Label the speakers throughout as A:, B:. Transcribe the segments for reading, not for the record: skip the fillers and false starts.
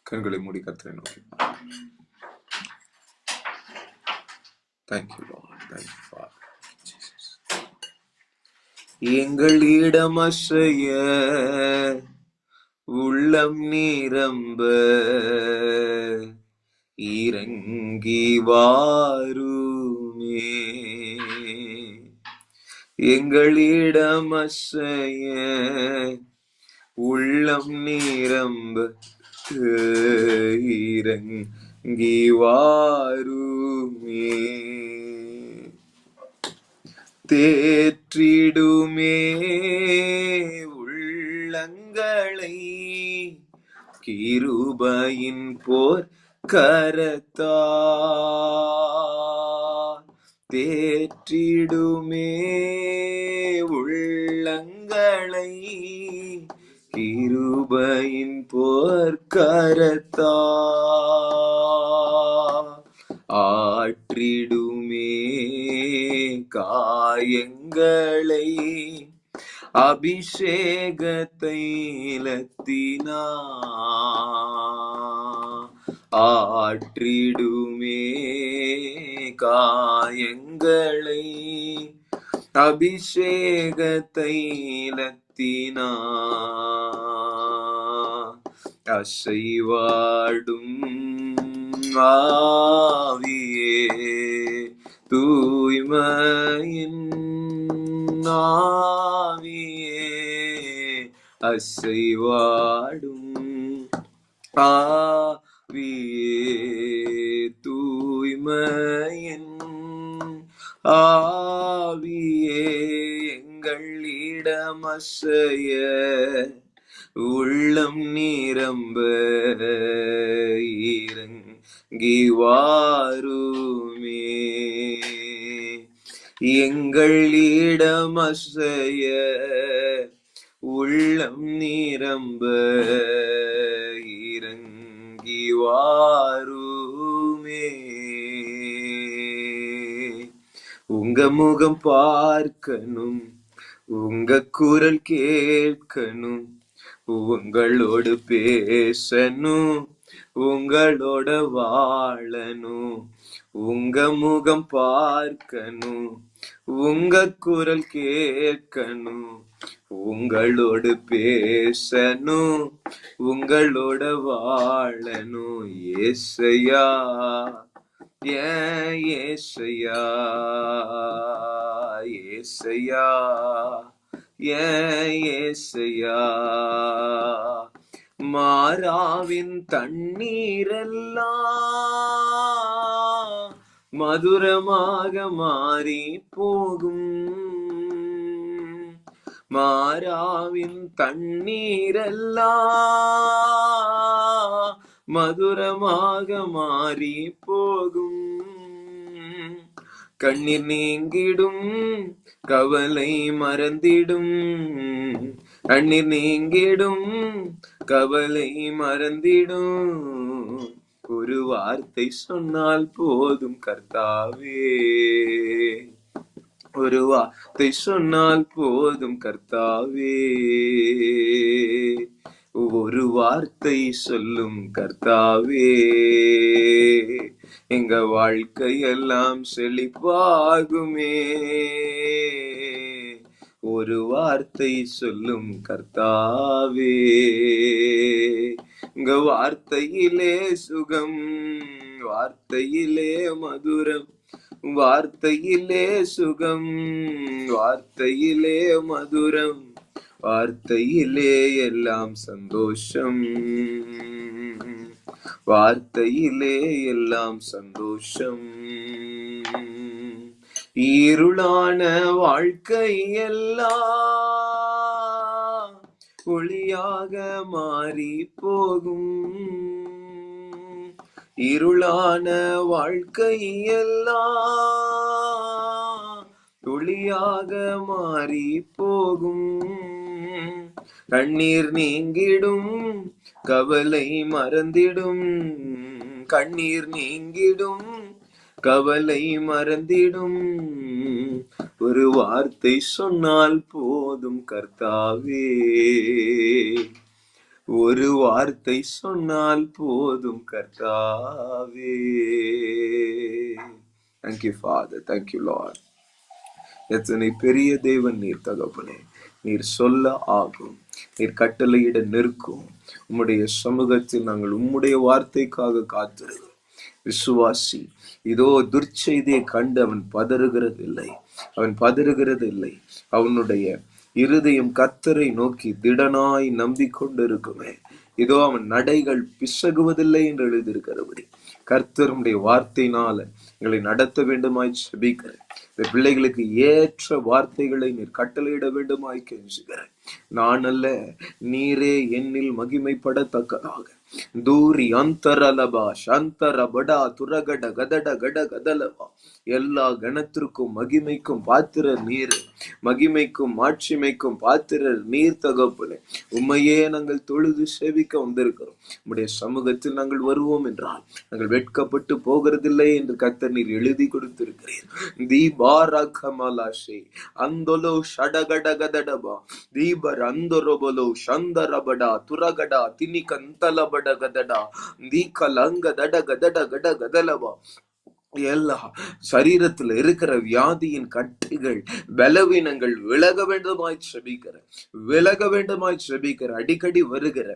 A: கண்களை மூடி கர்த்தரை நோக்கி. Thank you, Lord. Thank you, Father. Jesus. எங்களிடம் அசைய உள்ளம் நிரம்ப இறங்கி வாருமே. எங்களிடம் அசைய உள்ளம் நிரம்ப இறங்கி வாருமே. தேற்றிடுமே உள்ளங்களை கிருபையின் போர் கரத்தால். தேற்றிடுமே உள்ளங்களை கிருபையின் போர் கரத்தால். ஆற்றிடுமே காயங்களை அபிஷேக தைலத்தினார். ஆற்றிடுமே காயங்களை அபிஷேக தைலத்தினார். அசைவாடும் ஆவியே தூய்மையின் ஆவியே, அசைவாடும் ஆவியே தூய்மையின் ஆவியே, எங்களிடம் அசைய உள்ளம் நிரம்ப இறங்கி வாருமே. எங்களிடம் அசைய உள்ளம் நிரம்ப இறங்கி வாருமே. உங்க முகம் பார்க்கணும், உங்க குரல் கேட்கணும், உங்களோடு பேசணும், உங்களோட வாழணும். உங்க முகம் பார்க்கணும், உங்க குரல் கேட்கணும், உங்களோடு பேசணும், உங்களோட வாழணும். ஏசையா ஏன் ஏசையா, ஏசையா ஏன் ஏசையா. மாறாவின் தண்ணீரெல்லாம் மதுரமாக மாறி போகும். மாறாவின் தண்ணீரெல்லாம் மதுரமாக மாறி போகும். கண்ணீர் நீங்கிடும், கவலை மறந்திடும். கண்ணீர் நீங்கிடும், கவலை மறந்திடும். ஒரு வார்த்தை சொன்னால் போதும் கர்த்தாவே, ஒரு வார்த்தை சொன்னால் போதும் கர்த்தாவே. ஒரு வார்த்தை சொல்லும் கர்த்தாவே, எங்க வாழ்க்கையெல்லாம் செழிப்பாகுமே. ஒரு வார்த்தை சொல்லும் கர்த்தாவே, உங்க வார்த்தையிலே சுகம், வார்த்தையிலே மதுரம், வார்த்தையிலே சுகம், வார்த்தையிலே மதுரம், வார்த்தையிலே எல்லாம் சந்தோஷம், வார்த்தையிலே எல்லாம் சந்தோஷம். இருளான வாழ்க்கையெல்லாம் ஒளியாக மாறி போகும். இருளான வாழ்க்கையெல்லாம் ஒளியாக மாறி போகும். கண்ணீர் நீங்கிடும், கவலை மறந்திடும். கண்ணீர் நீங்கிடும், கவலை மறந்திடும். ஒரு வார்த்தை சொன்னால் போதும் கர்த்தாவே, ஒரு வார்த்தை சொன்னால் போதும் கர்த்தாவே. Thank you, Father. Thank you, Lord. எத்தனை பெரிய தேவன் நீர் தகப்பனே. நீர் சொல்ல ஆகும், நீர் கட்டளையிட நிற்கும். உம்முடைய சமூகத்தில் நாங்கள் உம்முடைய வார்த்தைக்காக காத்திருக்கிறோம். விசுவாசி இதோ துர்ச்செய்தியை கண்டு அவன் பதறுகிறதில்லை, அவன் பதறுகிறதில்லை. அவனுடைய இருதயம் கர்த்தரை நோக்கி திடனாய் நம்பிக்கொண்டிருக்குமே. இதோ அவன் நடைகள் பிசகுவதில்லை என்று எழுதியிருக்கிறபடி கர்த்தருடைய வார்த்தையினால எங்களை நடத்த வேண்டுமாய் செபிக்கிறேன். இந்த பிள்ளைகளுக்கு ஏற்ற வார்த்தைகளை நீர் கட்டளையிட வேண்டுமாய் கெஞ்சுகிறேன். நான் அல்ல, நீரே என்னில் மகிமைப்படத்தக்கதாக. தூரி அந்தரலபா சந்தரபடா துரகட கதட கட கதலவா. எல்லா கணத்திற்கும் மகிமைக்கும் பாத்திரர் நீர், மகிமைக்கும் மாட்சிமைக்கும் பாத்திரர் நீர் தகப்பனே. உண்மையே நாங்கள் தொழுது சேவிக்க வந்திருக்கிறோம். உம்முடைய சமூகத்தில் நாங்கள் வருவோம் என்றால் நாங்கள் வெட்கப்பட்டு போகிறதில்லை என்று கர்த்தர் நீர் எழுதி கொடுத்திருக்கிறீர். தீபாரகமலாஷே அந்தொலோ ஷடகட கதடபா தீபர் அந்தொரபலோ சந்தரபடா துரகடா தினிகந்தலபட கதடா தீகலங்க தட கதட கட கதலபா. எல்லா சரீரத்தில் இருக்கிற வியாதியின் கட்டுகள், பலவீனங்கள் விலக வேண்டுமாய் செபிக்கிற, விலக வேண்டுமாய் செபிக்கிற. அடிக்கடி வருகிற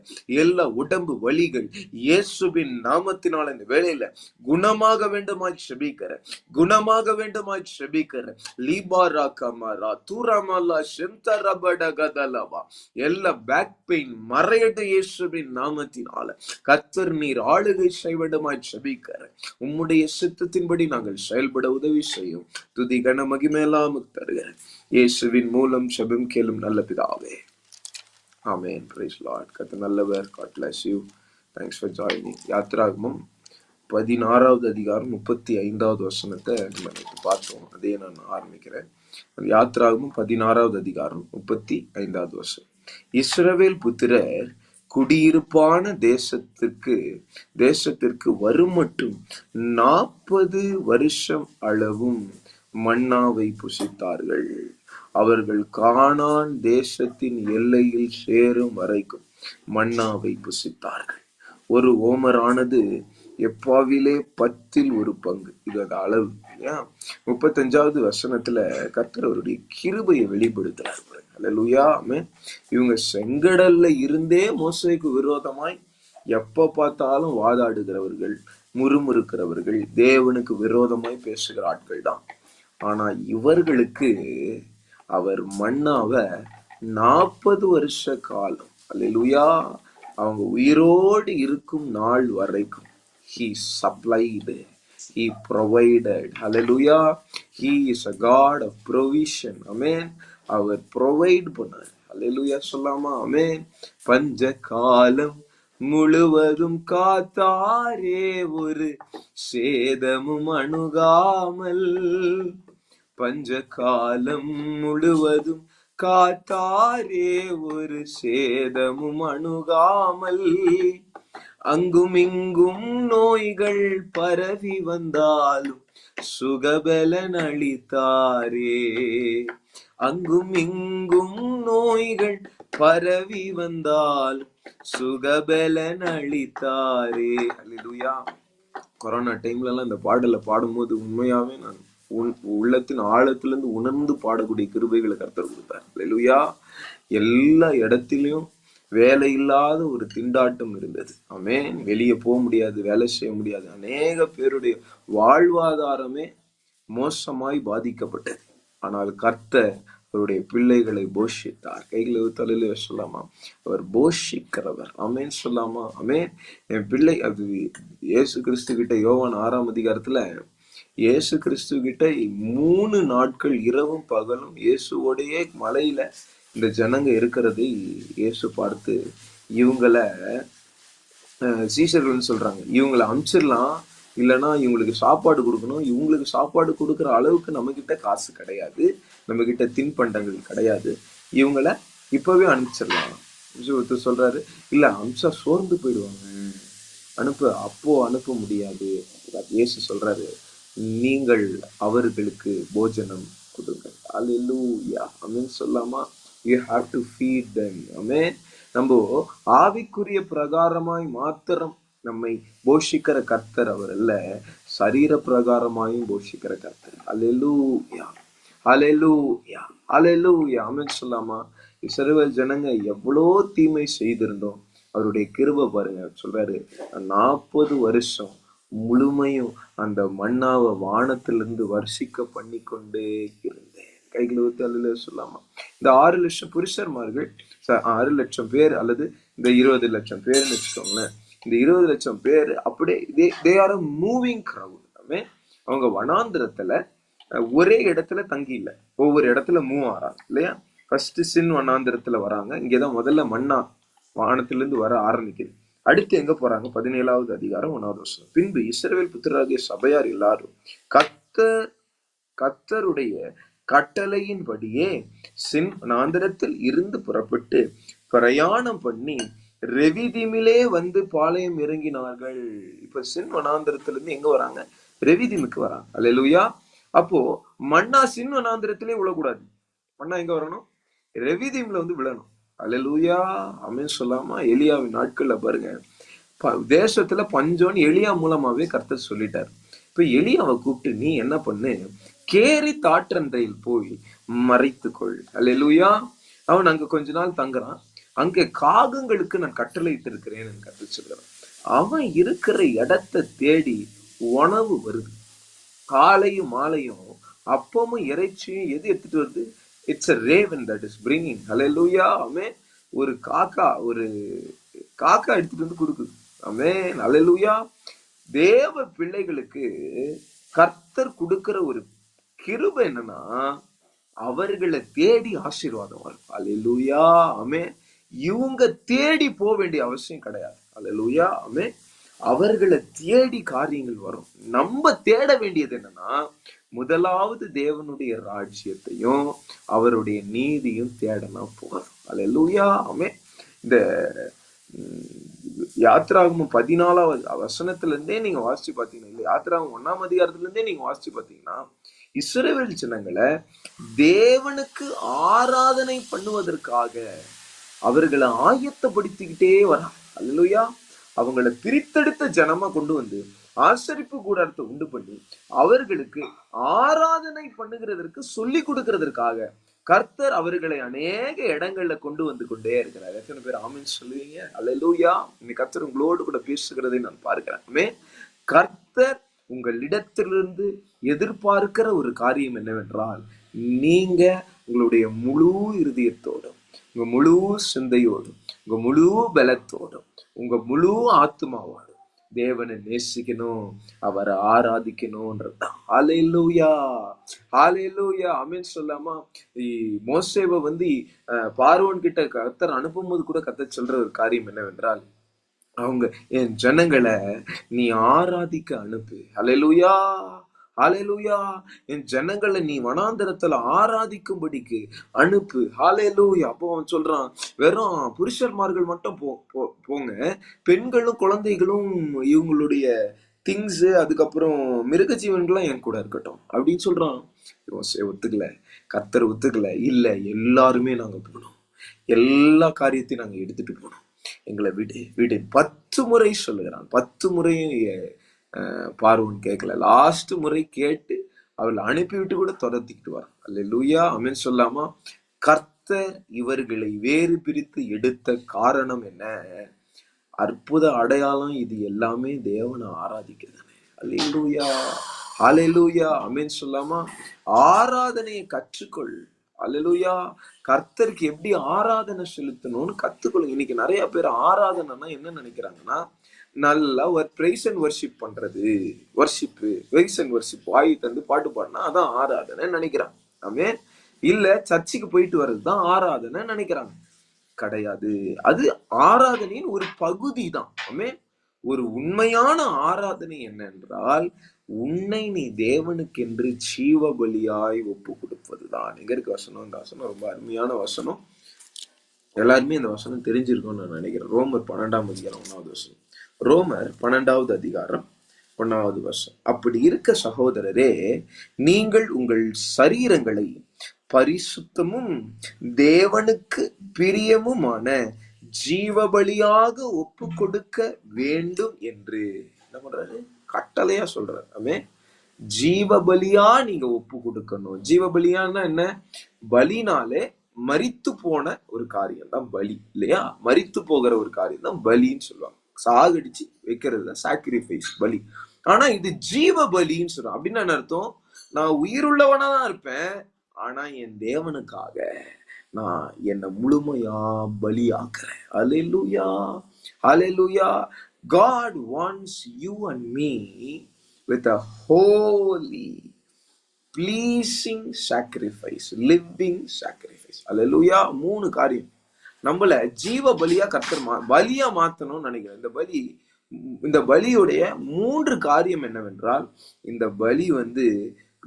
A: எல்லா உடம்பு வலிகள் இயேசுவின் நாமத்தினால் இந்த வேளையில குணமாக வேண்டுமாய் செபிக்கிற, குணமாக வேண்டுமாய் செபிக்கிற. லீபாரா கமரா தூரமலா செந்தரபட கதலவா. எல்லா பேக் பெயின் மறையட்டு இயேசுவின் நாமத்தினால கர்த்தர் நீர் ஆளுகை செய்ய வேண்டுமாய் செபிக்கிற. உம்முடைய சித்தத்தின் நாங்கள் செயல்பட உதவி செய்யும். துதி கன மகிமையெல்லாம் தருகிறேன் இயேசுவின் மூலம் ஜெபம் கேளும் நல்ல பிதாவே. ஆமென். Praise Lord. கர்த்தர் நல்லவர். God bless you. Thanks for joining. யாத்திராகமம் 16வது அதிகாரம் 35வது வசனத்தை நம்ம பார்த்தோம். அதே நான் ஆரம்பிக்கிறேன். யாத்திராகமம் 16வது அதிகாரம் 35வது வசனம். இஸ்ரவேல் புத்திரர் குடியிருப்பான தேசத்திற்கு வரும் மட்டும் 40 வருஷம் அளவும் மன்னாவை புசித்தார்கள். அவர்கள் கானான் தேசத்தின் எல்லையில் சேரும் வரைக்கும் மன்னாவை புசித்தார்கள். ஒரு ஓமரானது எப்பாவிலே 10ல் ஒரு பங்கு. இது அந்த அளவு. 35வது வசனத்துல கர்த்தர் அவருடைய கிருபையை வெளிப்படுத்துறார். அல்லேலூயா. ஆமென். இவங்க செங்கடல்ல இருந்தே மோசேக்கு விரோதமாய் எப்ப பார்த்தாலும் வாதாடுகிறவர்கள், முறுமுறுக்கிறவர்கள், தேவனுக்கு விரோதமாய் பேசுகிற ஆட்கள் தான். ஆனா இவர்களுக்கு அவர் மன்னாவை 40 வருஷ காலம், அல்லேலூயா, அவங்க உயிரோடு இருக்கும் நாள் வரைக்கும் he supplied, he provided. Hallelujah. He is a God of provision. Amen. அவர் ப்ரொவைட் பண்ணார். ஹல்லேலூயா சொல்லாமா? ஆமென். பஞ்ச காலம் முழுவதும் காத்தாரே, ஒரு சேதமும் அணுகாமல். பஞ்ச காலம் முழுவதும் காத்தாரே, ஒரு சேதமும் அணுகாமல். அங்கும் இங்கும் நோய்கள் பரவி வந்தாலும் சுகபலன் அளித்தாரே. அங்கும் இங்கும் நோய்கள் பரவி வந்தால் சுகபலன் அளித்தாரே. அல்லேலூயா. கொரோனா டைம்ல எல்லாம் இந்த பாடலை பாடும்போது உண்மையாவே நான் உள்ளத்தின் ஆழத்திலிருந்து உணர்ந்து பாடக்கூடிய கிருபைகளை கர்த்தர் கொடுத்தார். அல்லேலூயா. எல்லா இடத்திலையும் வேலை இல்லாத ஒரு திண்டாட்டம் இருந்தது. ஆமென். வெளியே போக முடியாது, வேலை செய்ய முடியாது. அநேக பேருடைய வாழ்வாதாரமே மோசமாய் பாதிக்கப்பட்டது. ஆனால் கர்த்தர் அவருடைய பிள்ளைகளை போஷித்தார். கைகளை தலையில சொல்லாமா? அவர் போஷிக்கிறவர். ஆமென் சொல்லாமா? ஆமென். என் பிள்ளை அது இயேசு கிறிஸ்து கிட்ட யோவான் 6ஆம் அதிகாரத்துல இயேசு கிறிஸ்து கிட்ட 3 நாட்கள் இரவும் பகலும் இயேசுவோடைய மலையில இந்த ஜனங்க இருக்கிறதை இயேசு பார்த்து இவங்களை சீஷர்கள்னு சொல்றாங்க, இவங்களை அனுப்பிச்சிடலாம், இல்லைன்னா இவங்களுக்கு சாப்பாடு கொடுக்கணும். இவங்களுக்கு சாப்பாடு கொடுக்குற அளவுக்கு நம்ம கிட்ட காசு கிடையாது, நம்ம கிட்ட தின்பண்டங்கள் கிடையாது, இவங்களை இப்பவே அனுப்பிச்சிடலாம். ஒருத்தர் சொல்றாரு, இல்ல அனுப்பிச்சா சோர்ந்து போயிடுவாங்க, அப்போ அனுப்ப முடியாது. இயேசு சொல்றாரு, நீங்கள் அவர்களுக்கு போஜனம் கொடுங்க. அல்லேலூயா. ஆமென் சொல்லாமா? You have to feed them. Amen. நம்ம ஆவிக்குரிய பிரகாரமாய் மாத்திரம் நம்மை போஷிக்கிற கர்த்தர் அவர் அல்ல, சரீர பிரகாரமாயும் போஷிக்கிற கர்த்தர். அல்லேலூயா, அல்லேலூயா, அல்லேலூயா. ஆமென் சொல்லாமா? இஸ்ரவேல் ஜனங்க எவ்வளோ தீமை செய்திருந்தோம், அவருடைய கிருபை பாருங்க. சொல்றாரு, 40 வருஷம் முழுமையும் அந்த மன்னாவை வானத்திலிருந்து வர்ஷிக்க பண்ணி கொண்டே இருந்தேன். கைகளை ஊத்தி அல்ல சொல்லாமா? இந்த 6 லட்சம் புருஷர்மார்கள், 6 லட்சம் பேர் அல்லது இந்த 20 லட்சம் பேர்னு வச்சுக்கோங்களேன். இந்த 20 லட்சம் பேர் அப்படியே they are a moving crowd. அவங்க வனாந்திரத்துல ஒரே இடத்துல தங்கி இல்லை, ஒவ்வொரு இடத்துல மூவ் ஆறாங்க இல்லையா? ஃபர்ஸ்ட் சின் வனாந்திரத்துல வராங்க. இங்கதான் முதல்ல மன்னா வானத்திலிருந்து வர ஆரம்பிக்குது. அடுத்து எங்க போறாங்க? 17வது அதிகாரம் 1வது வசனம். பின்பு இஸ்ரவேல் புத்திரராகிய சபையார் எல்லாரும் கர்த்தருடைய கட்டளையின்படியே சின் வனாந்திரத்தில் இருந்து புறப்பட்டு பிரயாணம் பண்ணி ரெவிதீமிலே வந்து பாளையம் இறங்கினார்கள். இப்ப சின் வனாந்திரத்திலிருந்து எங்க வராங்க? ரெவிதீமுக்கு வராங்க. அல்லேலூயா. அப்போ மன்னா சின் வனாந்திரத்திலே விழக்கூடாது. மன்னா எங்க வரணும்? ரெவிதீம்ல வந்து விழணும். அல்லேலூயா, ஆமென் சொல்லாமா? எலியாவின் நாட்கள்ல பாருங்க, தேசத்துல பஞ்சோன்னு எலியா மூலமாவே கர்த்தர் சொல்லிட்டார். இப்ப எலியாவை கூப்பிட்டு, நீ என்ன பண்ணு, கேரி தாற்றன்றையில் போய் மறைத்துக்கொள். அல்லேலூயா. அவன் அங்க கொஞ்ச நாள் தங்குறான். அங்க காகங்களுக்கு நான் கட்டளையிட்டு இருக்கிறேன்னு கர்த்தர் சொல்றான். அவன் இருக்கிற இடத்தை தேடி உணவு வருது. காலையும் மாலையும் அப்பமும் இறைச்சியும் எது எடுத்துட்டு வருது? It's a raven that is bringing. ஹல்லேலூயா. ஆமென். ஒரு காக்கா எடுத்துட்டு வந்து கொடுக்குது. ஆமென். ஹல்லேலூயா. தேவ பிள்ளைகளுக்கு கர்த்தர் கொடுக்கிற ஒரு கிருபை என்னன்னா, அவர்களை தேடி ஆசீர்வாதம் வரும். ஹல்லேலூயா. ஆமென். இவங்க தேடி போக வேண்டிய அவசியம் கிடையாது. ஹல்லேலூயா. ஆமென். அவர்களை தேடி காரியங்கள் வரும். நம்ம தேட வேண்டியது என்னன்னா, முதலாவது தேவனுடைய ராஜ்யத்தையும் அவருடைய நீதியும் தேடனா போதும். அல்லேலூயா. ஆமென். இந்த யாத்திராகமம் 14வது வசனத்துல இருந்தே நீங்க வாசிச்சு பாத்தீங்கன்னா, இல்ல யாத்திராகமம் 1ஆம் அதிகாரத்துல இருந்தே நீங்க வாசிச்சு பாத்தீங்கன்னா, இஸ்ரவேல் ஜனங்களை தேவனுக்கு ஆராதனை பண்ணுவதற்காக அவர்களை ஆயத்தப்படுத்திக்கிட்டே வராங்க. அல்லேலூயா. அவங்களை பிரித்தெடுத்த ஜனமா கொண்டு வந்து ஆசரிப்பு கூடாரத்தை உண்டு பண்ணி அவர்களுக்கு ஆராதனை பண்ணுகிறதற்கு சொல்லி கொடுக்கிறதற்காக கர்த்தர் அவர்களை அநேக இடங்கள்ல கொண்டு வந்து கொண்டே இருக்கிறார். எத்தனை பேர் ஆமென் சொல்லுவீங்க? அல்லேலூயா. இன்னைக்கு கர்த்தர் உங்களோடு கூட பேசுகிறதை நான் பார்க்கிறேன். கர்த்தர் உங்களிடத்திலிருந்து எதிர்பார்க்கிற ஒரு காரியம் என்னவென்றால், நீங்க உங்களுடைய முழு இருதயத்தோடும், உங்க முழு சிந்தையோடும், உங்க முழு பலத்தோடும், உங்க முழு ஆத்மாவோடும் தேவனை நேசிக்கணும், அவரை ஆராதிக்கணும்ன்றதுதான். ஹல்லேலூயா, ஹல்லேலூயா. ஆமென் சொல்லாமா? மோசேவை வந்து பார்வோன் கிட்ட கர்த்தர் அனுப்பும் போது கூட கர்த்தர் சொல்ற ஒரு காரியம் என்னவென்றால், அவங்க என் ஜனங்களை நீ ஆராதிக்க அனுப்பு. ஹல்லேலூயா, ஹல்லேலூயா. என் ஜனங்களை நீ வனாந்தரத்துல ஆராதிக்கும்படிக்கு அனுப்பு. ஹல்லேலூயா. அப்போ அவன் சொல்றான், வெறும் புருஷர்மார்கள் மட்டும் போங்க, பெண்களும் குழந்தைகளும் இவங்களுடைய திங்ஸ் அதுக்கப்புறம் மிருக ஜீவன்கள்லாம் என் கூட இருக்கட்டும் அப்படின்னு சொல்றான். ஒத்துக்கல, கர்த்தர் ஒத்துக்கல. இல்ல, எல்லாருமே நாங்க போனோம், எல்லா காரியத்தையும் நாங்க எடுத்துட்டு போனோம், எங்களை விடு 10 முறை சொல்லுகிறான். 10 முறையும் பார்வோன் கேட்கல. லாஸ்ட் முறை கேட்டு அவளை அனுப்பிவிட்டு கூட துரத்திக்கிட்டு வரான். அல்லேலூயா. ஆமென் சொல்லாமா? கர்த்தர் இவர்களை வேறு பிரித்து எடுத்த காரணம் என்ன? அற்புத அடையாளம் இது எல்லாமே தேவனை ஆராதிக்கிறதானே. அல்லேலூயா, ஹல்லேலூயா. ஆமென் சொல்லாமா? ஆராதனையை கற்றுக்கொள். அல்லேலூயா. கர்த்தருக்கு எப்படி ஆராதனை செலுத்தணும்னு கத்துக்கொள்ளுங்க. இன்னைக்கு நிறைய பேர் ஆராதனைனா என்ன நினைக்கிறாங்கன்னா, நல்லா ஒரு பிரைஸ் அண்ட் வர்ஷிப் பண்றது, பிரைஸ் அண்ட் வர்ஷிப் வாய் தந்து பாட்டு பாடினா அதான் ஆராதனை நினைக்கிறாங்க. ஆமென். இல்ல, சர்ச்சுக்கு போயிட்டு வர்றதுதான் ஆராதனை நினைக்கிறாங்க. கிடையாது. அது ஆராதனையின் ஒரு பகுதி தான். ஆமென். ஒரு உண்மையான ஆராதனை என்னென்றால், உன்னை நீ தேவனுக்கென்று ஜீவ பலியாய் ஒப்பு கொடுப்பதுதான். எங்க இருக்கு வசனம்? இந்த வசனம் ரொம்ப அருமையான வசனம். எல்லாருமே இந்த வசனம் தெரிஞ்சிருக்கும்னு நான் நினைக்கிறேன். ரோமர் 12ஆம் அதிகாரம் 1வது வசனம். ரோமர் 12வது அதிகாரம் 1வது வசனம். அப்படி இருக்க சகோதரரே, நீங்கள் உங்கள் சரீரங்களை பரிசுத்தமும் தேவனுக்கு பிரியமுமான ஜீவபலியாக ஒப்பு கொடுக்க வேண்டும் என்று என்ன பண்றாரு? கட்டளையா சொல்றாரு. ஆமென். ஜீவபலியா நீங்க ஒப்பு கொடுக்கணும். ஜீவபலியான்னா என்ன? பலினாலே மரித்து போன ஒரு காரியம் தான் பலி, இல்லையா? மரித்து போகிற ஒரு காரியம் தான் பலின்னு சொல்லுவாங்க. சாகடிச்சு வைக்கிறது தான் சாக்ரிஃபைஸ், பலி. ஆனா இது ஜீவ பலின்னு சொல்றோம். அப்படின்னு என்ன அர்த்தம்? நான் உயிருள்ளவனா தான் இருப்பேன், ஆனா என் தேவனுக்காக நான் என்னை முழுமையா பலியாக்குறேன். அல்லேலூயா, அல்லேலூயா. God wants you and me with a holy, pleasing sacrifice, living sacrifice. அல்லேலூயா. 3 காரியம் நம்மள ஜீவ பலியா கர்த்தர் பலியா மாத்தணும்னு நினைக்கிறேன். இந்த பலியுடைய 3 காரியம் என்னவென்றால், இந்த பலி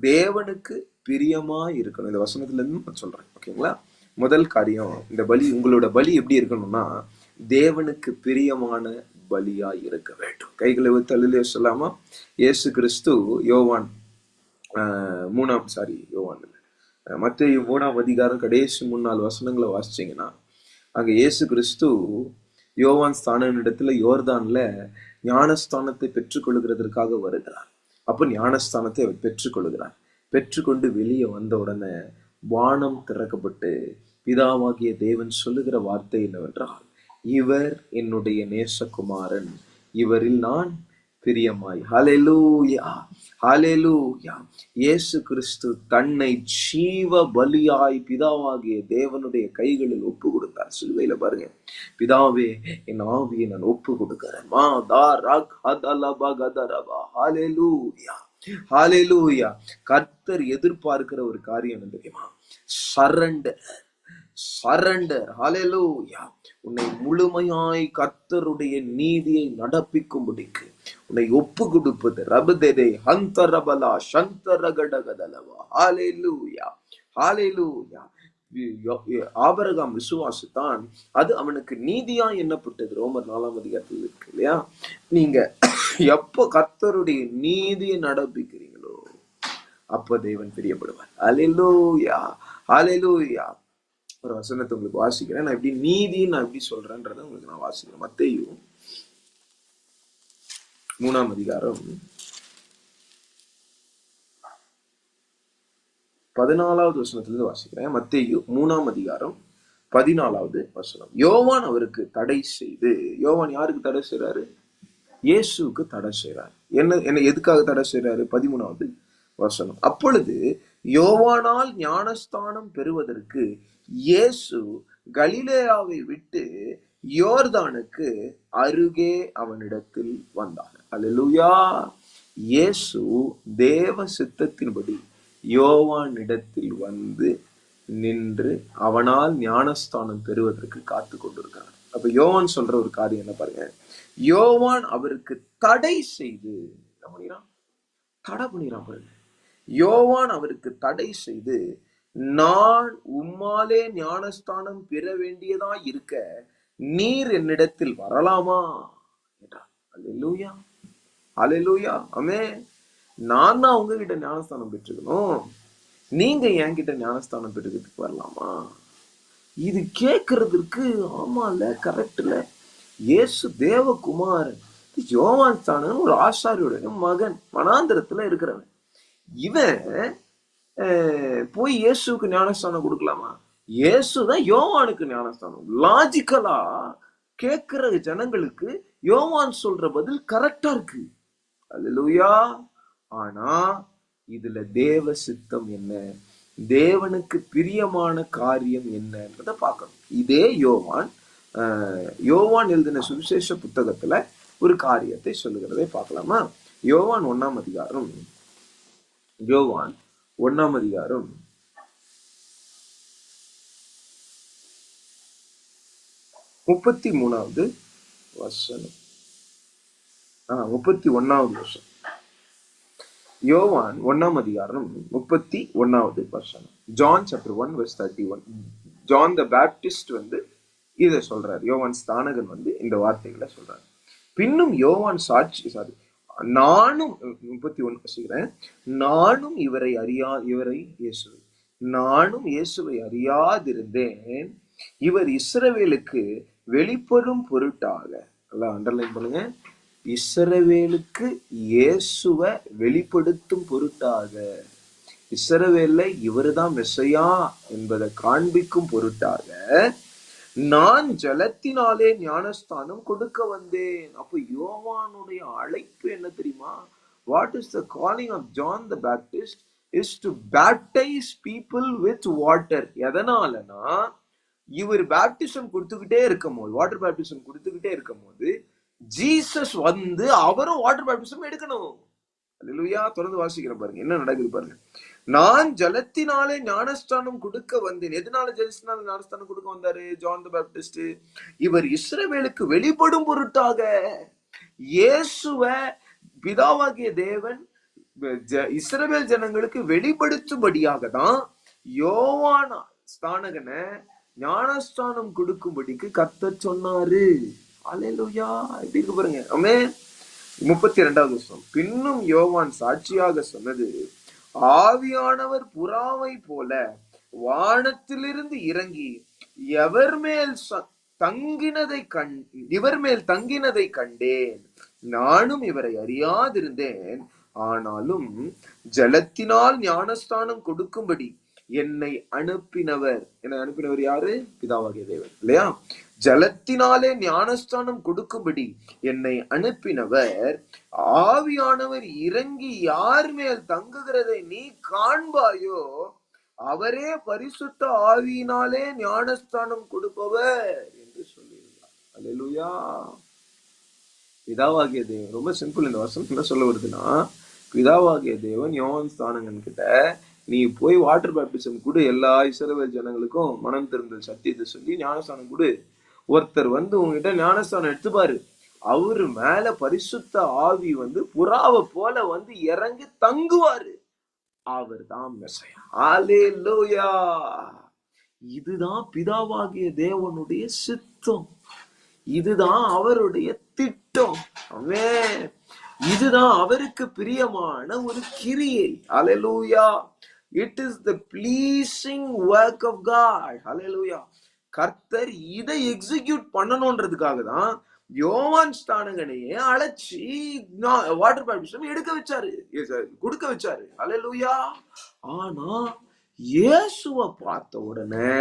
A: தேவனுக்கு பிரியமா இருக்கணும். இந்த வசனத்துல இருந்து நான் சொல்றேன், ஓகேங்களா? முதல் காரியம், இந்த பலி, உங்களோட பலி எப்படி இருக்கணும்னா தேவனுக்கு பிரியமான பலியா இருக்க வேண்டும். கைகளை வைத்து அல்லேலூயா சொல்லாமா? இயேசு கிறிஸ்து யோவான் மத்தேயு 3ஆம் அதிகாரம் கடைசி 3-4 வசனங்களை வாசிச்சீங்கன்னா, அங்க இயேசு கிறிஸ்து யோவான் ஸ்தானனிடத்துல யோர்தான்ல ஞானஸ்தானத்தை பெற்றுக்கொள்கிறதற்காக வருகிறார். அப்ப ஞானஸ்தானத்தை அவர் பெற்றுக்கொள்கிறார். பெற்றுக்கொண்டு வெளியே வந்த உடனே வானம் திறக்கப்பட்டு பிதாவாகிய தேவன் சொல்லுகிற வார்த்தை என்னவென்றால், இவர் என்னுடைய நேசகுமாரன், இவரில் நான் பிரியமாய். ஹல்லேலூயா, ஹல்லேலூயா. இயேசு கிறிஸ்து தன்னை ஜீவ பலியாய் பிதாவாகிய தேவனுடைய கைகளில் ஒப்பு கொடுத்தார். சிலுவையில பாருங்க, பிதாவே என் ஆவியை நான் ஒப்பு கொடுக்கிறேன். ஹல்லேலூயா, ஹல்லேலூயா. கர்த்தர் எதிர்பார்க்கிற ஒரு காரியம் என்ன தெரியுமா? Surrender, surrender. ஹல்லேலூயா. உன்னை முழுமையாய் கர்த்தருடைய நீதியை நடப்பிக்கும்படிக்கு உன்னை ஒப்பு கொடுப்பது. ரபதே ஹந்தரபலா சந்தரகடகதலவா. ஹல்லேலூயா, ஹல்லேலூயா. ஆபிரகாம் விசுவாசித்தான், அது அவனுக்கு நீதியா எண்ணப்பட்டது. ரோமர் 4ஆம் அதிகாரத்தில் இருக்கு, இல்லையா? நீங்க எப்போ கர்த்தருடைய நீதியை நடப்பிக்கிறீங்களோ அப்ப தேவன் பிரியப்படுவார். ஹல்லேலூயா, ஹல்லேலூயா. ஒரு வசனத்தை உங்களுக்கு வாசிக்கிறேன். நான் எப்படி நீதின்னு நான் எப்படி சொல்றேன்றதை உங்களுக்கு நான் வாசிக்கிறேன். மத்தேயு 3ஆம் அதிகாரம் 14வது வசனத்திலிருந்து வாசிக்கிறேன். மத்தேயு 3ஆம் அதிகாரம் 14வது வசனம். யோவான் அவருக்கு தடை செய்து, யோவான் யாருக்கு தடை செய்யறாரு? இயேசுக்கு தடை செய்யறாரு. என்ன எதுக்காக தடை செய்யறாரு? 13வது வசனம். அப்பொழுது யோவானால் ஞானஸ்தானம் பெறுவதற்கு இயேசு கலிலேயாவை விட்டு யோர்தானுக்கு அருகே அவனிடத்தில் வந்தார். அல்லேலூயா. இயேசு தேவ சித்தத்தின்படி யோவானிடத்தில் வந்து நின்று அவனால் ஞானஸ்தானம் பெறுவதற்கு காத்து கொண்டிருக்கிறார். அப்ப யோவான் சொல்ற ஒரு காரியம் என்ன பாருங்க. யோவான் அவருக்கு தடை செய்து தடை பண்ணிறான் பாருங்க. யோவான் அவருக்கு தடை செய்து, நான் உம்மாலே ஞானஸ்தானம் பெற வேண்டியதா இருக்க நீர் என்னிடத்தில் வரலாமா என்றார். அல்லேலூயா, அல்லேலூயா. ஆமென். நான் தான் உங்ககிட்ட ஞானஸ்தானம் பெற்றுக்கணும், நீங்க என்கிட்ட ஞானஸ்தானம் பெற்றுக்கிறதுக்கு வரலாமா? இது கேட்கறதுக்கு ஆமா இல்ல, கரெக்ட் இல்ல? இயேசு தேவகுமாரன், யோவான் ஸ்தானன் ஒரு ஆசாரியோட மகன், வனாந்திரத்துல இருக்கிறவன். இவன் போய் இயேசுக்கு ஞானஸ்தானம் கொடுக்கலாமா? இயேசுதான் யோவானுக்கு ஞானஸ்தானம். லாஜிக்கலா கேட்கிற ஜனங்களுக்கு யோவான் சொல்ற பதில் கரெக்டா இருக்கு. அல்லேலூயா. ஆனா இதுல தேவ சித்தம் என்ன, தேவனுக்கு பிரியமான காரியம் என்னன்றத பார்க்கணும். இதே யோவான் எழுதின சுவிசேஷ புத்தகத்துல ஒரு காரியத்தை சொல்லுகிறதை பார்க்கலாமா? யோவான் 1ஆம் அதிகாரம் 33வது வசனம். 31வது வசனம். யோவான் 1ஆம் அதிகாரம் 31வது வசனம். John chapter 1 verse 31. John the Baptist இதை சொல்றாரு. யோவான் ஸ்தானகன் இந்த வார்த்தைகளை சொல்றாரு. பின்னும் யோவான் நானும் 31 வசிக்கிறேன். நானும் இவரை இயேசுவை நானும் இயேசுவை அறியாதிருந்தேன், இவர் இஸ்ரவேலுக்கு வெளிப்படும் பொருட்டாக. எல்லாம் அண்டர்லைன் பண்ணுங்க. இஸ்ரவேலுக்கு இயேசுவை வெளிப்படுத்தும் பொருட்டாக, இஸ்ரவேல்ல இவருதான் மெஸ்ஸையா என்பதை காண்பிக்கும் பொருட்டாக நான் ஜலத்தினாலே ஞானஸ்தானம் கொடுக்க வந்தேன். அப்ப யோவானுடைய அழைப்பு என்ன தெரியுமா? What is the calling of John the Baptist is to baptize people with water. எதனாலனா இவர் பேப்டிசம் கொடுத்துக்கிட்டே இருக்கும் போது, வாட்டர் பேப்டிசம் கொடுத்துக்கிட்டே இருக்கும் போது ஜீசஸ் வந்து அவரும் வாட்டர் பேப்டிசம் எடுக்கணும். அல்லேலூயா. தொடர்ந்து வாசிக்கிறேன் பாருங்க என்ன நடக்குது பாருங்க. நான் ஜலத்தினாலே ஞானஸ்தானம் கொடுக்க வந்தேன். எதனால ஜலத்தினால ஞானஸ்தானம் கொடுக்க வந்தாரு ஜான் தி பேப்டிஸ்ட்? இவர் இஸ்ரவேலுக்கு வெளிப்படும் பொருட்டாக. இயேசுவ பிதாவாகிய தேவன் இஸ்ரவேல் ஜனங்களுக்கு வெளிப்படுத்தும்படியாக தான் யோவான் ஸ்தானகனை ஞானஸ்தானம் கொடுக்கும்படிக்கு கர்த்தர் சொன்னாரு. அல்லேலூயா. எப்படி இருக்கு பாருங்க. ஆமென். 32வது வசனம். பின்னும் யோவான் சாட்சியாக சொன்னது, ஆவியானவர் புறாவை போல வானத்திலிருந்து இறங்கி இவர் மேல் தங்கினதை கண்டேன். நானும் இவரை அறியாதிருந்தேன். ஆனாலும் ஜலத்தினால் ஞானஸ்தானம் கொடுக்கும்படி என்னை அனுப்பினவர் யாரு? பிதாவாகிய தேவன் இல்லையா? ஜலத்தினாலே ஞானஸ்தானம் கொடுக்கும்படி என்னை அனுப்பினவர், ஆவியானவர் இறங்கி யார் மேல் தங்குகிறதை நீ காண்பாயோ அவரே பரிசுத்த ஆவியினாலே ஞானஸ்தானம் கொடுப்பவர் என்று சொல்லியிருந்தார். அல்லேலூயா. பிதாவாகிய தேவன், ரொம்ப சிம்பிள். இந்த வசனம் என்ன சொல்ல வருதுன்னா, பிதாவாகிய தேவன் யோவான் ஸ்தானகன் கிட்ட நீ போய் வாட்டர் பேப்டிசம் கொடு, எல்லா இஸ்ரவேல் ஜனங்களுக்கும் மனம் திருந்தல் சத்தியத்தை சொல்லி ஞானஸ்தானம் கொடு. ஒருத்தர் வந்து உங்ககிட்ட ஞானஸ்தானம் எடுத்துப்பாரு, அவரு மேல பரிசுத்த ஆவி வந்து புறாவை போல வந்து இறங்கி தங்குவாரு. அவர் தான் மெஸ்ஸியா. அல்லேலூயா. இதுதான் பிதாவாகிய தேவனுடைய சித்தம். இதுதான் அவருடைய திட்டம். ஆமென். இதுதான் அவருக்கு பிரியமான ஒரு கிரியை. அல்லேலூயா. It is the pleasing work of God. Hallelujah. கர்த்தர் இதை எக்ஸிக்யூட் பண்ணணும்ன்றதுக்காக தான் யோவான் ஸ்தானகனையே அழைச்சி வாட்டர் பேப்டிசம் கொடுக்க வச்சாரு. ஹல்லேலூயா. ஆனா இயேசுவை பார்த்த உடனே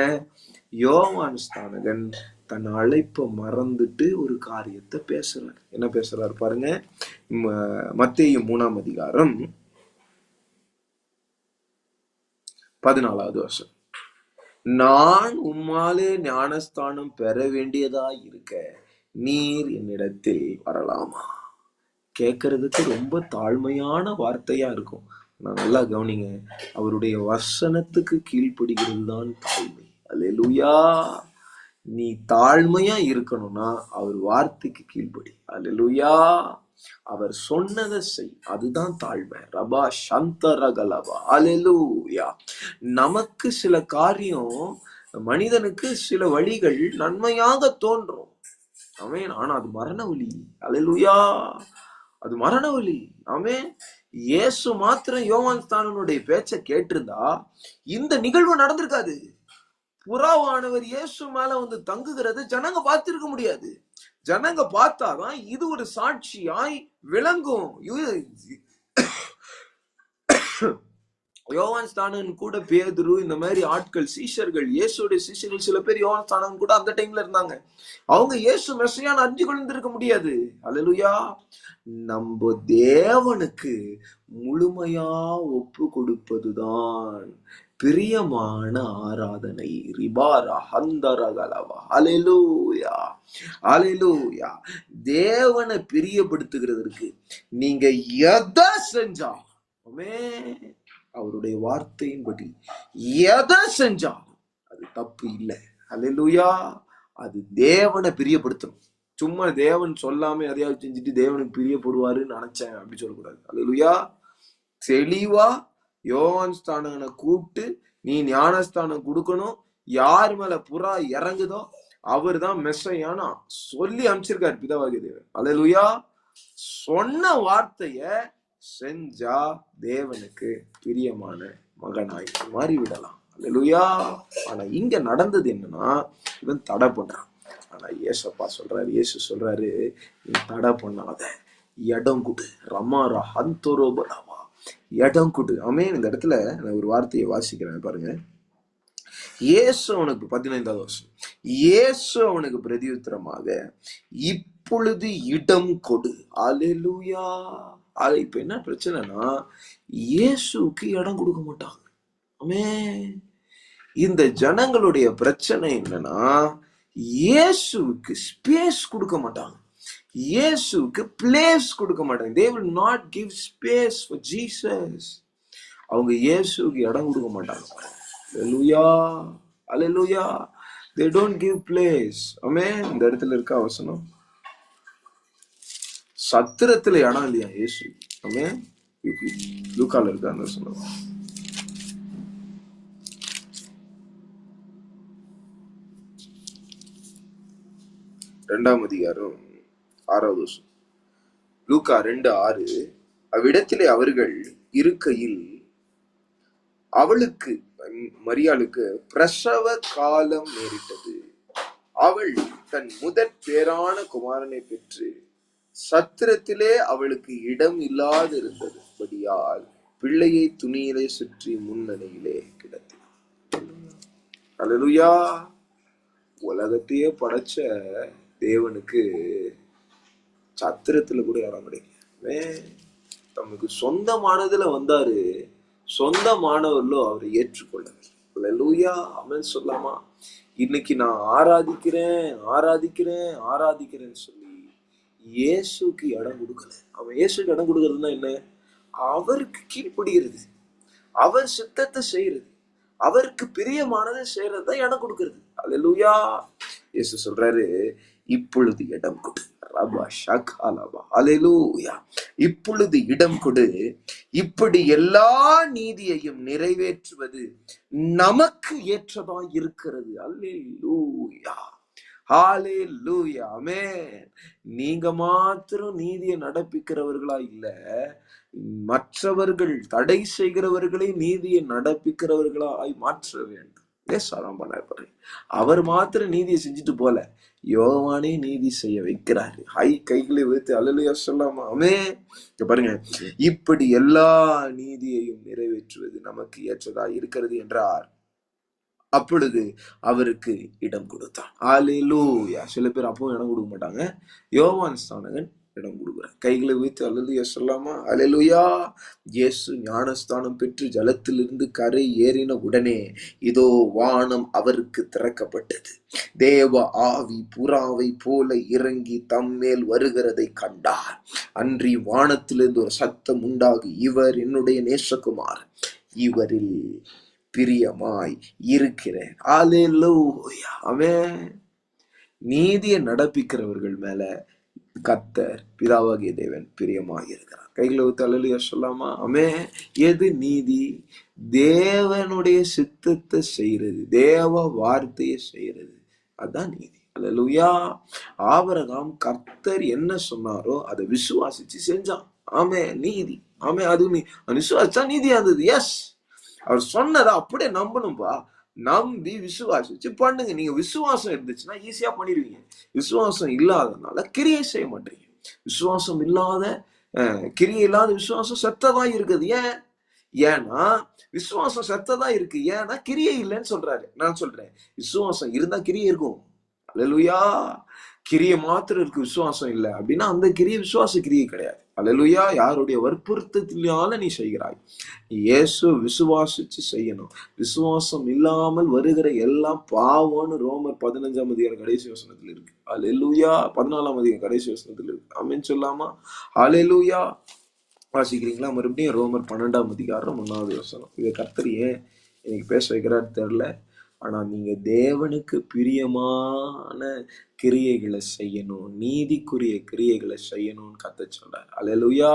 A: யோவான் ஸ்தானகன் தன் அழைப்பை மறந்துட்டு ஒரு காரியத்தை பேசுறாரு. என்ன பேசுறாரு பாருங்க. மத்தேயு 3ஆம் அதிகாரம் 14வது வசனம். நான் உம்மாலே ஞானஸ்தானம் பெற வேண்டியதா இருக்க நீர் என்னிடத்தில் வரலாமா? கேட்கறதுக்கு ரொம்ப தாழ்மையான வார்த்தையா இருக்கும். நான் நல்லா கவனிங்க. அவருடைய வசனத்துக்கு கீழ்ப்படுகிறது தான் தாழ்மை. அல்லேலூயா. நீ தாழ்மையா இருக்கணும்னா அவர் வார்த்தைக்கு கீழ்ப்படி. அல்லேலூயா. அவர் சொன்னதை செய், அதுதான் தாழ்மை. ரபா சந்தரகலபா. அல்லேலூயா. நமக்கு சில காரியம், மனிதனுக்கு சில வழிகள் நன்மையாக தோன்றும். ஆமென். ஆனா அது மரண வழி. அல்லேலூயா. அது மரண வழி. ஆமென். இயேசு மாத்திரம் யோவான் ஸ்தானனுடைய பேச்சை கேட்டிருந்தா இந்த நிகழ்வு நடந்திருக்காது. புறாவானவர் இயேசு மேல வந்து தங்குகிறது ஜனங்க பார்த்திருக்க முடியாது. ஜனங்க பார்த்தாதான் இது ஒரு சாட்சியாய் விளங்கும். யோவான் ஸ்தானன் கூட பேதுரு இந்த மாதிரி ஆட்கள், சீஷர்கள், இயேசுடைய சீஷர்கள் சில பேர் யோவான் ஸ்தானன் கூட அந்த டைம்ல இருந்தாங்க. அவங்க இயேசு மெஸ்ஸியான்னு அறிஞ்சு கொண்டிருக்க முடியாது. அல்லேலூயா. நம்ம தேவனுக்கு முழுமையா ஒப்பு கொடுப்பதுதான் பிரியமான ஆராதனை. ரிபாரா ஹந்தரகலவா. அல்லேலூயா. அல்லேலூயா. தேவனை பிரியப்படுத்துகிறதற்கு நீங்க எதை செஞ்சா, அவருடைய வார்த்தையின்படி எதை செஞ்சாலும் அது தப்பு இல்லை. அல்லேலூயா. அது தேவனை பிரியப்படுத்தணும். சும்மா தேவன் சொல்லாம எதையாவது செஞ்சுட்டு தேவனுக்கு பிரியப்படுவாருன்னு நினைச்சேன் அப்படி சொல்லக்கூடாது. அல்லேலூயா. தெளிவா யோவான் ஸ்தானனை கூப்பிட்டு நீ ஞானஸ்தானம் கொடுக்கணும், யார் மேல புறா இறங்குதோ அவர் தான் மெஸ்ஸையானா சொல்லி அனுப்பிச்சிருக்காரு பிதாவாகிய தேவன். அல்லேலூயா. சொன்ன வார்த்தைய செஞ்சா தேவனுக்கு பிரியமான மகனாய் மாறிவிடலாம். அல்லேலூயா. ஆனா இங்க நடந்தது என்னன்னா, இவன் தடை பண்றான். ஆனா ஏசப்பா சொல்றாரு, இயேசு சொல்றாரு, நீ தடை பண்ணாத, இடம் கொடு. ரமாரா ஹந்தோரோபடாவா, இடம் கொடு. ஆமென். இந்த இடத்துல நான் ஒரு வார்த்தையை வாசிக்கிறேன் பாருங்க. இயேசு அவனுக்கு 15வது வருஷம், இயேசு அவனுக்கு பிரதியுத்தரமாக, இப்பொழுது இடம் கொடு. அல்லேலூயா. அது இப்ப என்ன பிரச்சனைனா, இயேசுக்கு இடம் கொடுக்க மாட்டாங்க. ஆமென். இந்த ஜனங்களுடைய பிரச்சனை என்னன்னா, இயேசுவுக்கு ஸ்பேஸ் கொடுக்க மாட்டாங்க, இயேசுவுக்கு பிளேஸ் கொடுக்க மாட்டாங்க. they will not give space for Jesus. அவங்க இயேசுவுக்கு இடம் கொடுக்க மாட்டாங்க. அல்லேலூயா, அல்லேலூயா. they don't give place. ஆமென். இந்த இடத்துல இருக்க வசனம், சத்திரத்துல இடம் இல்லையா இயேசு. ஆமென். லூக்கால இருக்க அந்த வசனம். 2ஆம் அதிகாரம் 6வது வசனம். லூக்கா 2:6. அவ்விடத்திலே அவர்கள் இருக்கையில் அவளுக்கு, மரியாளுக்கு பிரசவ காலம் நேரிட்டது. அவள் தன் முதற் பேரான குமாரனை பெற்று சத்திரத்திலே அவளுக்கு இடம் இல்லாது இருந்ததுபடியால் பிள்ளையை துணியிலே சுற்றி முன்னணியிலே கிடத்தினார். அல்லேலூயா. உலகத்தையே படைச்ச தேவனுக்கு சத்திரத்துல கூட இடம் கிடைக்கல. நமக்கு சொந்தமானதுல வந்தாரு, சொந்தமானவர்களோ அவரை ஏற்றுக்கொள்ளவில்லை. அல்லேலூயா. ஆமென் சொல்லாமா? இன்னைக்கு நான் ஆராதிக்கிறேன் ஆராதிக்கிறேன் ஆராதிக்கிறேன்னு சொல்லி இயேசுக்கு இடம் கொடுக்கல. அவன் இயேசுக்கு இடம் கொடுக்கறதுன்னா என்ன? அவருக்கு கீழ்ப்படுகிறது, அவர் சித்தத்தை செய்யறது, அவருக்கு பிரியமானதை செய்யறதுதான் இடம் கொடுக்கிறது. அல்லேலூயா. இயேசு சொல்றாரு, இப்பொழுது இடம் கொடு. ரபா ஷகாலபா. அல்லேலூயா. இப்பொழுது இடம் கொடு. இப்படி எல்லா நீதியையும் நிறைவேற்றுவது நமக்கு ஏற்றதா இருக்கிறது. அல்லேலூயா, ஹalleluya, ஆமென். நீங்க மாத்திரம் நீதியை நடப்பிக்கிறவர்களா இல்ல, மற்றவர்கள் தடை செய்கிறவர்களை நீதியை நடப்பிக்கிறவர்களாய் மாற்ற வேண்டும். ஏசாரம் பண்ண அவர் மாத்திரம் நீதியை செஞ்சுட்டு போல, யோவானே நீதி செய்ய வைக்கிறாரு. கைகளை வைத்து அல்லேலூயா சொல்லாமா? ஆமென். பாருங்க, இப்படி எல்லா நீதியையும் நிறைவேற்றுவது நமக்கு ஏற்றதா இருக்கிறது என்றார். அப்பொழுது அவருக்கு இடம் கொடுத்தான். அல்லேலூயா. சில பேர் அப்பவும் இடம் கொடுக்க மாட்டாங்க. யோவான் ஸ்நானகன் இடம் கொடுக்கிறார். கைகளை வைத்து அல்லேலூயா சொல்லாமா? அல்லேலூயா. இயேசு ஞானஸ்தானம் பெற்று ஜலத்திலிருந்து கரை ஏறின உடனே இதோ வானம் அவருக்கு திறக்கப்பட்டது. தேவ ஆவி புறாவை போல இறங்கி தம்மேல் வருகிறதை கண்டார். அன்றி வானத்திலிருந்து ஒரு சத்தம் உண்டாகி, இவர் என்னுடைய நேசகுமாரன், இவரில் பிரியமாய் இருக்கிறேன். அல்லேலூயா. ஆமென். நீதியை நடப்பிக்கிறவர்கள் மேல கர்த்தர் பிதாவாகிய தேவன் பிரியமாய் இருக்கிறார். கைகளை ஊத்து அல்லேலூயா சொல்லாமா? ஆமென். எது நீதி? தேவனுடைய சித்தத்தை செய்யறது, தேவ வார்த்தையை செய்யறது, அதான் நீதி. அல்லேலூயா. ஆபிரகாம் கர்த்தர் என்ன சொன்னாரோ அதை விசுவாசிச்சு செஞ்சான். ஆமென். நீதி. ஆமென். அது விசுவாசிச்சா நீதியா இருந்தது. எஸ், அவர் சொன்னதை அப்படியே நம்பணும்பா. நம்பி விசுவாசிச்சு பண்ணுங்க. நீங்க விசுவாசம் இருந்துச்சுன்னா ஈஸியா பண்ணிடுவீங்க. விசுவாசம் இல்லாதனால கிரியை செய்ய மாட்டீங்க. விசுவாசம் இல்லாத கிரியை இல்லாத விசுவாசம் செத்ததா இருக்குது. ஏன்னா விசுவாசம் செத்ததா இருக்கு. ஏன்னா கிரியை இல்லைன்னு சொல்றாரு. நான் சொல்றேன், விசுவாசம் இருந்தா கிரியை இருக்கும். அல்லேலூயா. கிரியை மாத்திரம் இருக்கு, விசுவாசம் இல்லை அப்படின்னா அந்த கிரியை விசுவாச கிரியை கிடையாது. அல்லேலூயா. யாருடைய வற்புறுத்தலினால நீ செய்கிறாய்? இயேசு விசுவாசிச்சு செய்யணும். விசுவாசம் இல்லாமல் வருகிற எல்லாம் பாவம்னு ரோமர் 15ஆம் அதிகாரம் கடைசி வசனத்தில் இருக்கு. அல்லேலூயா. 14ஆம் அதிகாரம் கடைசி வசனத்தில் இருக்கு. ஆமென் சொல்லாமா? அல்லேலூயா. வாசிக்கிறீங்களா? மறுபடியும் ரோமர் 12ஆம் அதிகாரம் 1வது வசனம். இதை கர்த்தர் ஏன் எனக்கு பேச வைக்கிறாரு தெரியல. ஆனா நீங்க தேவனுக்கு பிரியமான கிரியைகளை செய்யணும், நீதிக்குரிய கிரியைகளை செய்யணும்னு கர்த்தர் சொல்றார். அல்லேலூயா.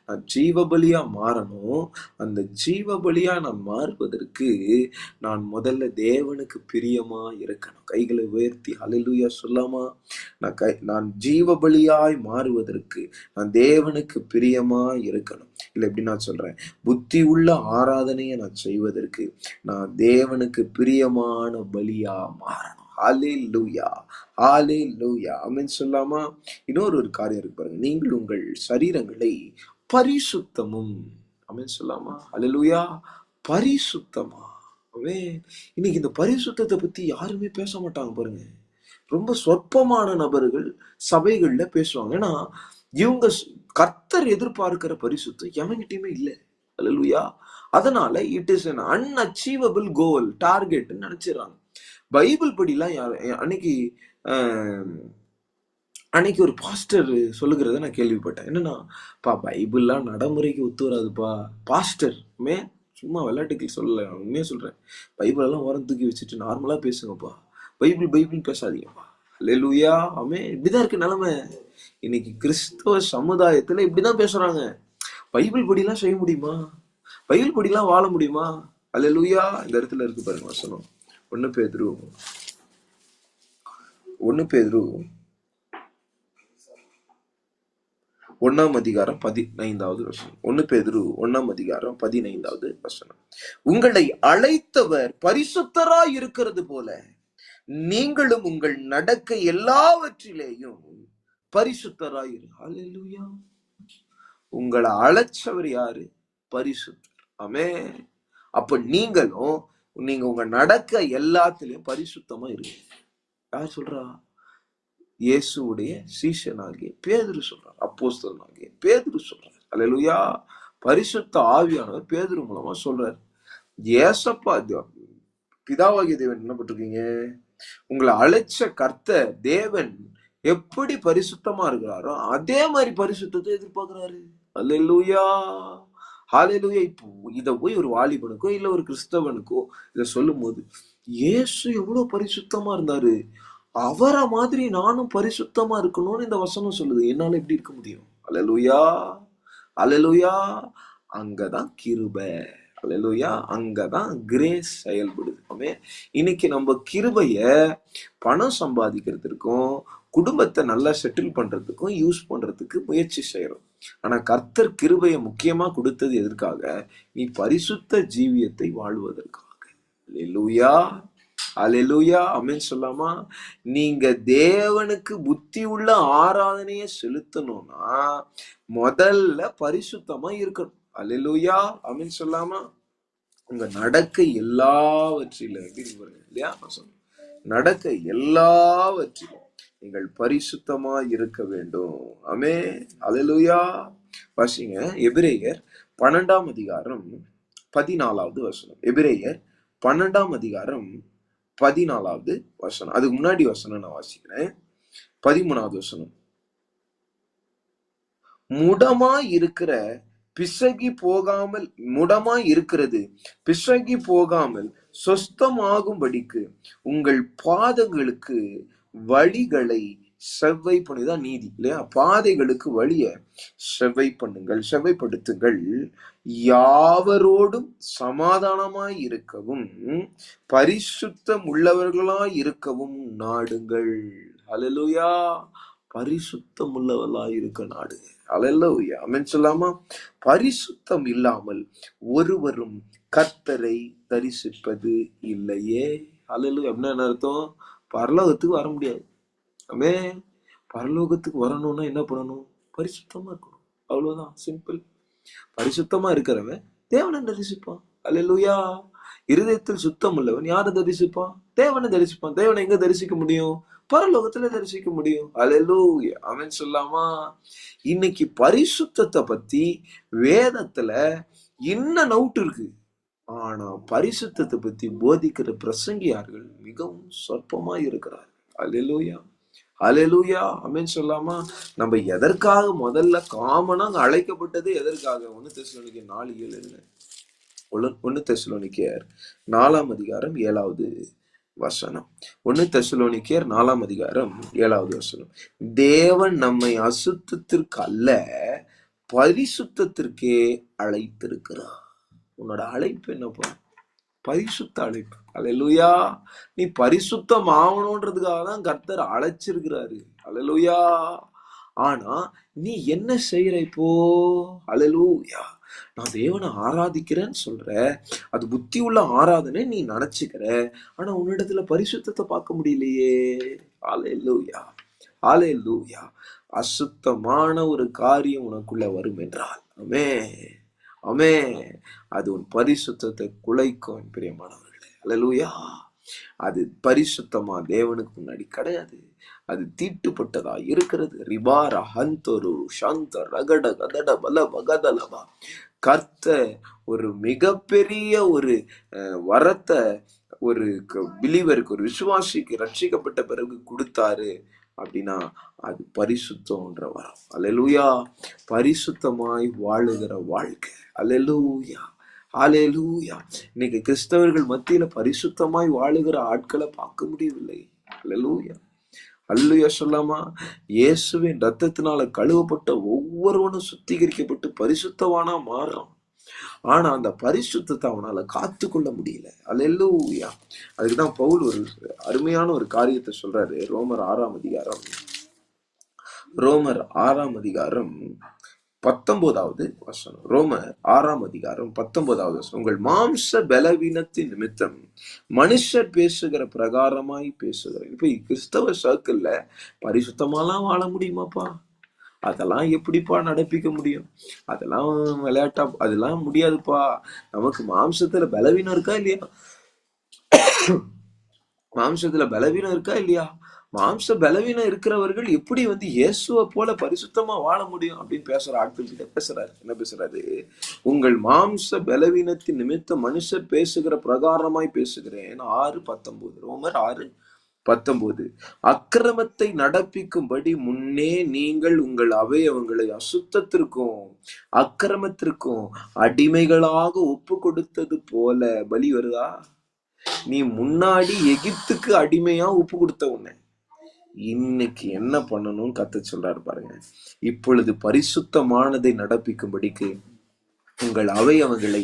A: நான் ஜீவ பலியா மாறணும். அந்த ஜீவ பலியா நான் மாறுவதற்கு நான் முதல்ல தேவனுக்கு பிரியமா இருக்கணும். கைகளை உயர்த்தி அல்லேலூயா சொல்லாமா? நான் ஜீவ பலியாய் மாறுவதற்கு நான் தேவனுக்கு பிரியமா இருக்கணும். இல்ல எப்படி நான் சொல்றேன், புத்தி உள்ள ஆராதனையை நான் செய்வதற்கு நான் தேவனுக்கு பிரியமான பலியா மாறணும். ஹalleluya, ஹalleluya, ஆமென் சொல்லாமா? இன்னொரு காரியம் இருக்கு பாருங்க, நீங்கள் உங்கள் சரீரங்களை பரிசுத்தமும், ஆமென் சொல்லாமா? ஹalleluya, பரிசுத்தமா. ஆமென். இன்னைக்கு இந்த பரிசுத்தத்தை பத்தி யாருமே பேச மாட்டாங்க பாருங்க. ரொம்ப சொற்பமான நபர்கள் சபைகள்ல பேசுவாங்க. ஏன்னா இவங்க கர்த்தர் எதிர்பார்க்கிற பரிசுத்தம் எவங்கிட்டயுமே இல்லை. அல்லேலூயா. அதனால it is an unachievable goal, target நினைச்சிடறாங்க. பைபிள் படிலாம் அன்னைக்கு ஒரு பாஸ்டர் சொல்லுகிறத நான் கேள்விப்பட்டேன். என்னன்னா, பைபிள்லாம் நடைமுறைக்கு ஒத்து வராதுப்பா. பாஸ்டர் சும்மா விளையாட்டுக்கு சொல்லல, உண்மையே சொல்றேன். பைபிள் எல்லாம் ஓரம் தூக்கி வச்சுட்டு நார்மலா பேசுங்கப்பா, பைபிள் பேசாதீங்கப்பா. அல்லேலூயா. ஆமென். இப்படிதான் இருக்கு நிலைமை. இன்னைக்கு கிறிஸ்தவ சமுதாயத்துல இப்படிதான் பேசுறாங்க. பைபிள் படிலாம் செய்ய முடியுமா? பைபிள் படிலாம் வாழ முடியுமா? அல்லேலூயா. இந்த இடத்துல இருக்கு பாருங்க வசனம். 1 பேதுரு 1 வசனம். 1 பேதுரு 1 வசனம். உங்களை அழைத்தவர் பரிசுத்தராய் இருக்கிறது போல நீங்களும் உங்கள் நடக்க எல்லாவற்றிலேயும் பரிசுத்தராய் இரு. அல்லேலூயா. உங்களை அழைச்சவர் யாரு? பரிசுத்தர். ஆமென். அப்ப நீங்க உங்க நடக்க எல்லாத்திலையும் பரிசுத்தமா இருக்கு. யார் சொல்றா? இயேசுடைய சீஷனாகிய பேதுரு சொல்றார், அப்போஸ்தலனாகிய பேதுரு சொல்றார். அல்லேலூயா. பரிசுத்த ஆவியானவர் பேதுரு மூலமா சொல்றார். ஏசப்பா பிதாவாகிய தேவன் என்ன பண்றீங்க? உங்களை அழைச்ச கர்த்தர் தேவன் எப்படி பரிசுத்தமா இருக்கிறாரோ அதே மாதிரி பரிசுத்தத்தை எதிர்பார்க்கிறாரு. அல்லேலூயா, ஹalleluya. இப்போ இத போய் ஒரு வாலிபனுக்கோ இல்ல ஒரு கிறிஸ்தவனுக்கோ இத சொல்லும் போது, இயேசு எவ்வளவு பரிசுத்தமா இருந்தாரு, அவரை மாதிரி நானும் பரிசுத்தமா இருக்கணும்னு இந்த வசனம் சொல்லுது. என்னால எப்படி இருக்க முடியும்? அல்லேலூயா, அல்லேலூயா. அங்கதான் கிருபை. அல்லேலூயா. அங்கதான் கிரேஸ் செயல்படுது. இன்னைக்கு நம்ம கிருபைய பணம் சம்பாதிக்கிறதுக்கும் குடும்பத்தை நல்லா செட்டில் பண்றதுக்கும் யூஸ் பண்றதுக்கு முயற்சி செய்யறோம். ஆனா கர்த்தர் கிருபையை முக்கியமா கொடுத்தது எதற்காக? நீ பரிசுத்த ஜீவியத்தை வாழ்வதற்காக. அல்லேலூயா, அல்லேலூயா, ஆமென் சொல்லாமா? நீங்க தேவனுக்கு புத்தி உள்ள ஆராதனையை செலுத்தணும்னா முதல்ல பரிசுத்தமா இருக்கணும். அல்லேலூயா, ஆமென் சொல்லாமா? உங்க நடக்கை எல்லாவற்றிலும் இல்லையா நடக்க எல்லாவற்றிலும் நீங்கள் பரிசுத்தமா இருக்க வேண்டும். ஆமென், அல்லேலூயா. வாசிங்க எபிரேயர் 12 வசனம். எபிரேயர் 12 வசனம். அதுக்கு முன்னாடி வசனம் நான் வாசிக்கிறேன். 13 வசனம். முடமாய் இருக்கிறது பிசகி போகாமல் சொஸ்தமாகும்படிக்கு உங்கள் பாதங்களுக்கு வழிகளை செவ்வை பண்ணுதான் நீதி இல்லையா? பாதைகளுக்கு வழிய செவ்வைப்படுத்துங்கள். யாவரோடும் சமாதானமாய் இருக்கவும் பரிசுத்தம் உள்ளவர்களாய் இருக்கவும் நாடுங்கள். அல்லேலூயா. பரிசுத்தம் உள்ளவர்களாய் இருக்க நாடுங்க. அல்லேலூயா, ஆமென் சொல்லாமா? பரிசுத்தம் இல்லாமல் ஒருவரும் கர்த்தரை தரிசிப்பது இல்லையே. அல்லேலூயா. என்ன அர்த்தம்? பரலோகத்துக்கு வர முடியாது. ஆமென். பரலோகத்துக்கு வரணும்னா என்ன பண்ணணும்? பரிசுத்தமா இருக்கணும். அவ்வளவுதான், சிம்பிள். பரிசுத்தமா இருக்கிறவன் தேவனை தரிசிப்பான். அல்லேலூயா. இருதயத்தில் சுத்தம் உள்ளவன் யாரை தரிசிப்பான்? தேவனை தரிசிப்பான். தேவனை எங்க தரிசிக்க முடியும்? பரலோகத்துல தரிசிக்க முடியும். அல்லேலூயா, ஆமென் சொல்லாமா? இன்னைக்கு பரிசுத்தத்தை பத்தி வேதத்துல என்ன நவுட் இருக்கு. ஆனா பரிசுத்தத்தை பத்தி போதிக்கிற பிரசங்கியார்கள் மிகவும் சொற்பமா இருக்கிறார். அல்லேலூயா, அல்லேலூயா, ஆமென் சொல்லாமா? நம்ம எதற்காக முதல்ல காமனா அழைக்கப்பட்டது எதற்காக? 1 தெசலோனிக்கேயர் 4:7. 1 தெசலோனிக்கேயர் 4:7 வசனம். 1 தெசலோனிக்கேயர் 4ஆம் அதிகாரம் 7வது வசனம். தேவன் நம்மை அசுத்தத்திற்கு அல்ல பரிசுத்தத்திற்கே அழைத்திருக்கிறார். உன்னோட அழைப்பு என்னப்பா? பரிசுத்த அழைப்பு. அல்லேலூயா. நீ பரிசுத்தம் ஆகணும்ன்றதுக்காக தான் கர்த்தர் அழைச்சிருக்கிறாரு. அல்லேலூயா. ஆனா நீ என்ன செய்யற இப்போ? அல்லேலூயா. நான் தேவனை ஆராதிக்கிறேன்னு சொல்ற, அது புத்தி உள்ள ஆராதனை நீ நினைச்சுக்கிற, ஆனா உன்னிடத்துல பரிசுத்தத்தை பார்க்க முடியலையே. அல்லேலூயா. அல்லேலூயா. அசுத்தமான ஒரு காரியம் உனக்குள்ள வரும் என்றால், ஆமே ஆமே, அது உன் பரிசுத்தத்தை குலைக்கும் பிரியமானவர்களே. அல்லேலூயா. அது பரிசுத்தமா தேவனுக்கு முன்னாடி கிடையாது. அது தீட்டுப்பட்டதா இருக்கிறது. ரிபார ஹந்தரு சாந்த ரகட கதட பல பகதலபா. கர்த்தர் ஒரு மிகப்பெரிய ஒரு வரத்தை ஒரு பிலீவருக்கு, ஒரு விசுவாசிக்கு ரட்சிக்கப்பட்ட பிறகு கொடுத்தாரு அப்படின்னா அது பரிசுத்தம்ன்ற வரம். அல்லேலூயா. பரிசுத்தமாய் வாழுகிற வாழ்க்கை. அல்லேலூயா. ஹல்லேலூயா. இன்னைக்கு கிறிஸ்தவர்கள் மத்தியில பரிசுத்தமாய் வாழுகிற ஆட்களை பார்க்க முடியவில்லை. அல்லேலூயா. அல்லேலூயா சொல்லாமா? இயேசுவின் ரத்தத்தினால கழுவப்பட்ட ஒவ்வொருவனும் சுத்திகரிக்கப்பட்டு பரிசுத்தவானா மாறுறான். ஆனா அந்த பரிசுத்தத்தை அவனால காத்து கொள்ள முடியல. அல்லேலூயா. அதுக்குதான் பவுல் ஒரு அருமையான ஒரு காரியத்தை சொல்றாரு. ரோமர் 6ஆம் அதிகாரம் 19வது வசனம். ரோமர் 6ஆம் அதிகாரம் 19வது வசனம். உங்கள் மாம்ச பலவீனத்தின் நிமித்தம் மனுஷர் பேசுகிற பிரகாரமாய் பேசுகிறேன். இப்ப கிறிஸ்தவ சர்க்கிள்ல பரிசுத்தமாலாம் வாழ முடியுமாப்பா? அதெல்லாம் எப்படிப்பா நடப்பிக்க முடியும்? அதெல்லாம் விளையாட்டா? அதெல்லாம் முடியாதுப்பா. நமக்கு மாம்சத்துல பலவீனம் இருக்கா இல்லையா? மாம்சத்துல பலவீனம் இருக்கா இல்லையா? மாம்ச பலவீனம் இருக்கிறவர்கள் எப்படி இயேசுவை போல பரிசுத்தமா வாழ முடியும் அப்படின்னு பேசுற ஆட்கள் கிட்ட பேசுறாரு. என்ன பேசுறாரு? உங்கள் மாம்ச பலவீனத்தின் நிமித்த மனுஷர் பேசுகிற பிரகாரமாய் பேசுகிறேன். 6:19. ரோமர் 6:19. அக்கிரமத்தை நடப்பிக்கும்படி முன்னே நீங்கள் உங்கள் அவயவங்களை அசுத்தத்திற்கும் அக்கிரமத்திற்கும் அடிமைகளாக ஒப்பு கொடுத்தது போல. பலி வருதா? நீ முன்னாடி எகிப்துக்கு அடிமையா ஒப்பு கொடுத்த உன்னை இன்னைக்கு என்ன பண்ணணும்னு கத்த சொல்றாரு பாருங்க. இப்பொழுது பரிசுத்தமானதை நடப்பிக்கும்படிக்கு உங்கள் அவயவங்களை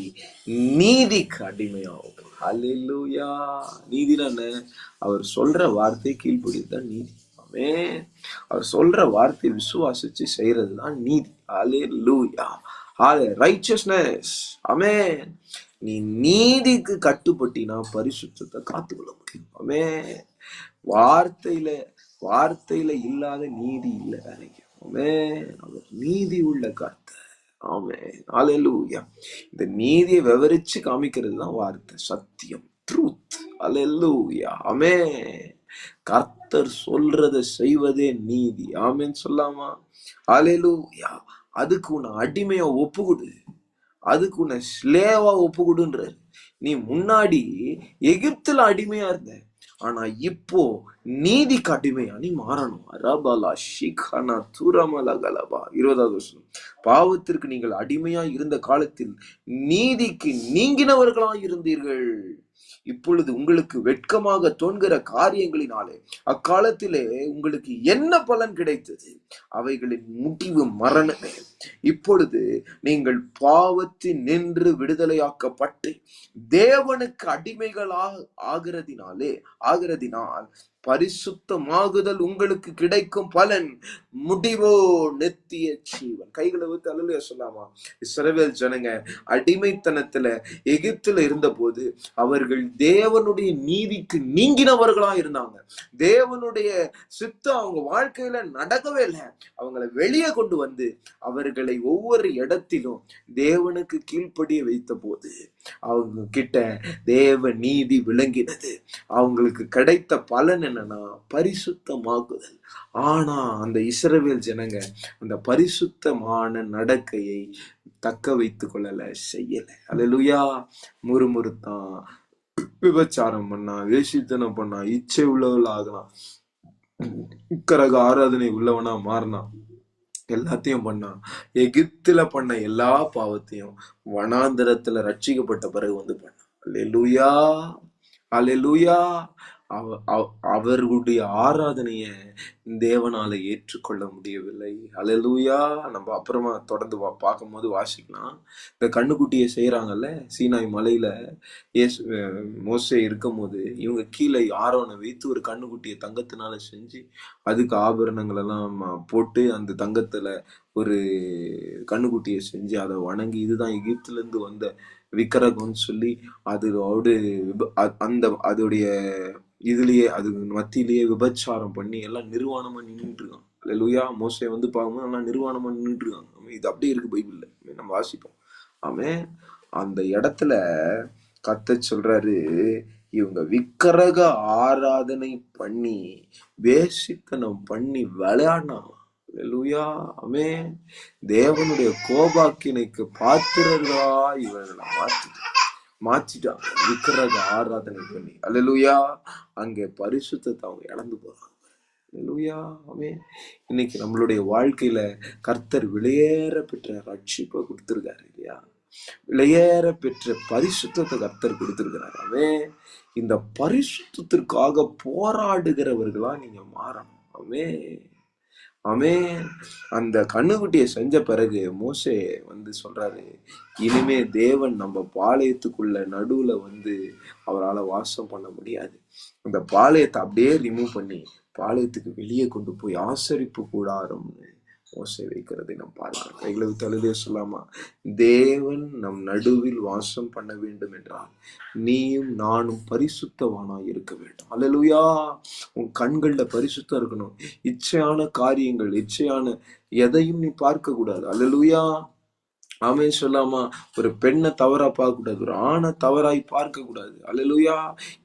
A: நீதிக்கு அடிமையாகும். அல்லேலூயா. நீதினா என்ன? அவர் சொல்ற வார்த்தை கீழ்ப்படிதான் நீதி. ஆமென். அவர் சொல்ற வார்த்தை விசுவாசிச்சு செய்யறதுதான் நீதி. அல்லேலூயா. ரைச்சஸ்னஸ். ஆமென். நீ நீதிக்கு கட்டுப்பட்டினா பரிசுத்தத்தை காத்துக்கொள்ள முடியும். ஆமென். வார்த்தையில இல்லாத நீதி இல்லை. ஆமென். அவர் நீதி உள்ள கர்த்தர். ஆமென். அல்லேலூயா. இந்த நீதியை விவரிச்சு காமிக்கிறது தான் வார்த்தை, சத்தியம், ட்ரூத். அல்லேலூயா. ஆமென். கர்த்தர் சொல்றதை செய்வதே நீதி. ஆமென் சொல்லாமா? அல்லேலூயா. அதுக்கு உன்னை அடிமையா ஒப்புக்கொடு, அதுக்கு உன்னை ஸ்லேவா ஒப்புக்கொடுன்றார். நீ முன்னாடி எகிப்துல அடிமையா இருந்த, ஆனா இப்போ நீதிக்கு அடிமையா நீ மாறணும். அரபலா ஷிகனா துரமலகலபா. 20வது வசனம். பாவத்திற்கு நீங்கள் அடிமையா இருந்த காலத்தில் நீதிக்கு நீங்கினவர்களா இருந்தீர்கள். இப்பொழுது உங்களுக்கு வெட்கமாக தோன்கிற காரியங்களினாலே அக்காலத்திலே உங்களுக்கு என்ன பலன் கிடைத்தது? அவைகளின் முடிவு மரணமே. இப்பொழுது நீங்கள் பாவத்தில் நின்று விடுதலையாக்கப்பட்டு தேவனுக்கு அடிமைகளாக ஆகிறதினால் பரிசுத்தமாகுதல் உங்களுக்கு கிடைக்கும் பலன் முடிவோ நித்திய ஜீவன். கைகளை வைத்து அல்லேலூயா சொல்லாமா? இஸ்ரவேல் ஜனங்க அடிமைத்தனத்துல எகிப்துல இருந்த போது அவர்கள் தேவனுடைய நீதிக்கு நீங்கினவர்களா இருந்தாங்க. தேவனுடைய சித்தம் அவங்க வாழ்க்கையில நடக்கவே இல்லை. அவங்களை வெளியே கொண்டு வந்து அவர்களை ஒவ்வொரு இடத்திலும் தேவனுக்கு கீழ்ப்படிய வைத்த போது அவங்க கிட்ட தேவ நீதி விளங்கினது. அவங்களுக்கு கிடைத்த பலன் என்னன்னா பரிசுத்தமாக்குதல். ஆனா அந்த இஸ்ரவேல் ஜனங்க அந்த பரிசுத்தமான நடக்கையை தக்க வைத்துக் கொள்ளல, செய்யல. அல்லேலூயா. முறுமுறுத்தான், விபச்சாரம் பண்ணா, வேசித்தனம் பண்ணா, இச்சை உள்ளவள் ஆகலாம், உக்கரக ஆராதனை உள்ளவனா மாறினான், எல்லாத்தையும் பண்ணான். எகிப்துல பண்ண எல்லா பாவத்தையும் வனாந்தரத்துல ரட்சிக்கப்பட்ட பிறகு பண்ணான். அல்லேலூயா. அல்லேலூயா. அவர்களுடைய ஆராதனைய தேவனால ஏற்றுக்கொள்ள முடியவில்லை. அல்லேலூயா. நம்ம அப்புறமா தொடர்ந்து பார்க்கும்போது வாசிக்கலாம். இந்த கண்ணுக்குட்டியை செய்யறாங்கல்ல சீனாய் மலையில, மோசே இருக்கும் போது இவங்க கீழே ஆரோனை வைத்து ஒரு கண்ணுக்குட்டியை தங்கத்தினால செஞ்சு அதுக்கு ஆபரணங்கள் எல்லாம் போட்டு அந்த தங்கத்துல ஒரு கண்ணுக்குட்டியை செஞ்சு அதை வணங்கி இதுதான் எகிப்துல இருந்து வந்த விக்கிரகம்னு சொல்லி அதோடு அந்த அதோடைய இதுலயே அது மத்தியிலேயே விபச்சாரம் பண்ணி எல்லாம் நிர்வாணமா நின்றுட்டு இருக்கான். அல்லேலூயா. மோசே வந்து பார்க்கும்போது எல்லாம் நிர்வாணமா நின்றுட்டு இருக்காங்க. இது அப்படியே இருக்கு பைபிள்ல, நம்ம வாசிப்போம். ஆமென். அந்த இடத்துல கர்த்தர் சொல்றாரு, இவங்க விக்கிரக ஆராதனை பண்ணி வேசித்தனம் பண்ணி விளையாடினாங்க. அல்லேலூயா. ஆமென். தேவனுடைய கோபாக்கினைக்கு பாத்திரர்களா இவர்களை மாத்திட்டாங்க விக்கிரக ஆராதனை பண்ணி. அல்லேலூயா. அங்கே பரிசுத்தத்தை அவங்க இழந்து போறாங்க. அல்லேலூயா. ஆமென். இன்னைக்கு நம்மளுடைய வாழ்க்கையில கர்த்தர் விலையேற பெற்ற ரட்சிப்பை கொடுத்திருக்காரு இல்லையா? விலையேற பெற்ற பரிசுத்தத்தை கர்த்தர் கொடுத்திருக்கிறார். ஆமென். இந்த பரிசுத்தத்திற்காக போராடுகிறவர்களா நீங்க மாறணும். ஆமென். ஆமென். அந்த கண்ணுக்குட்டியை செஞ்ச பிறகு மோசே வந்து சொல்றாரு, இனிமே தேவன் நம்ம பாளையத்துக்குள்ள நடுவுல வந்து அவரால் வாசம் பண்ண முடியாது. அந்த பாளையத்தை அப்படியே ரிமூவ் பண்ணி பாளையத்துக்கு வெளியே கொண்டு போய் ஆசரிப்பு கூடாரம்னு மோசே வைக்கிறதை நாம் பார்க்கிறோம். கைகளை தழுதே சொல்லாமா, தேவன் நம் நடுவில் வாசம் பண்ண வேண்டும் என்றால் நீயும் நானும் பரிசுத்தவானாய் இருக்க வேண்டும். அல்லேலூயா. உன் கண்கள்ல பரிசுத்தம் இருக்கணும். இச்சையான காரியங்கள், இச்சையான எதையும் நீ பார்க்க கூடாது. அல்லேலூயா. ஆமென் சொல்லாமா. ஒரு பெண்ணை தவறா பார்க்க கூடாது, ஒரு ஆணை தவறாய் பார்க்க கூடாது. அல்லேலூயா.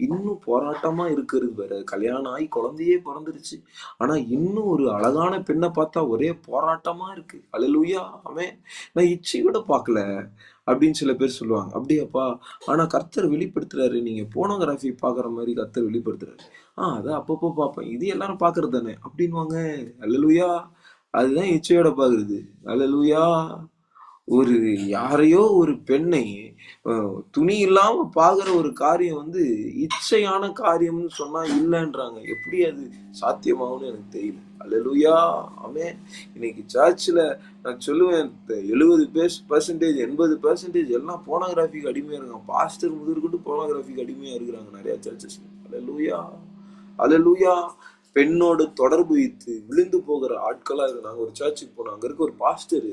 A: இன்னும் போராட்டமா இருக்கிறது வேற. கல்யாணம் ஆகி குழந்தையே பிறந்துருச்சு, ஆனா இன்னும் ஒரு அழகான பெண்ணை பார்த்தா ஒரே போராட்டமா இருக்கு. அல்லேலூயா. ஆமென். நான் இச்சையோட பார்க்கல அப்படின்னு சில பேர் சொல்லுவாங்க. அப்படியாப்பா, ஆனா கர்த்தர் வெளிப்படுத்துறாரு, நீங்க போனோகிராஃபி பாக்குற மாதிரி கர்த்தர் வெளிப்படுத்துறாரு. அதை அப்பப்போ பார்ப்பேன், இது எல்லாரும் பாக்குறது தானே அப்படின்வாங்க. அல்லேலூயா. அதுதான் இச்சையோட பாக்குறது. அல்லேலூயா. ஒரு யாரையோ ஒரு பெண்ணை துணி இல்லாம பாக்குற ஒரு காரியம் வந்து இச்சையான காரியம்னு சொன்னா இல்லைன்றாங்க. எப்படி அது சாத்தியமாகும்னு எனக்கு தெரியல. அல்லேலூயா. ஆமென். இன்னைக்கு சர்ச்சில் நான் சொல்லுவேன், 70% 80% எல்லாம் போனோகிராஃபிக்கு அடிமையா இருக்காங்க. பாஸ்டர் முதற்கொண்டு போனோகிராஃபிக்கு அடிமையா இருக்கிறாங்க நிறைய சர்ச்சஸ்ல. அல்லேலூயா. அல்லேலூயா. பெண்ணோடு தொடர்பு வைத்து விழுந்து போகிற ஆட்களா இருக்கு. நாங்க ஒரு சர்ச்சுக்கு போனோம், அங்க இருக்க ஒரு பாஸ்டர்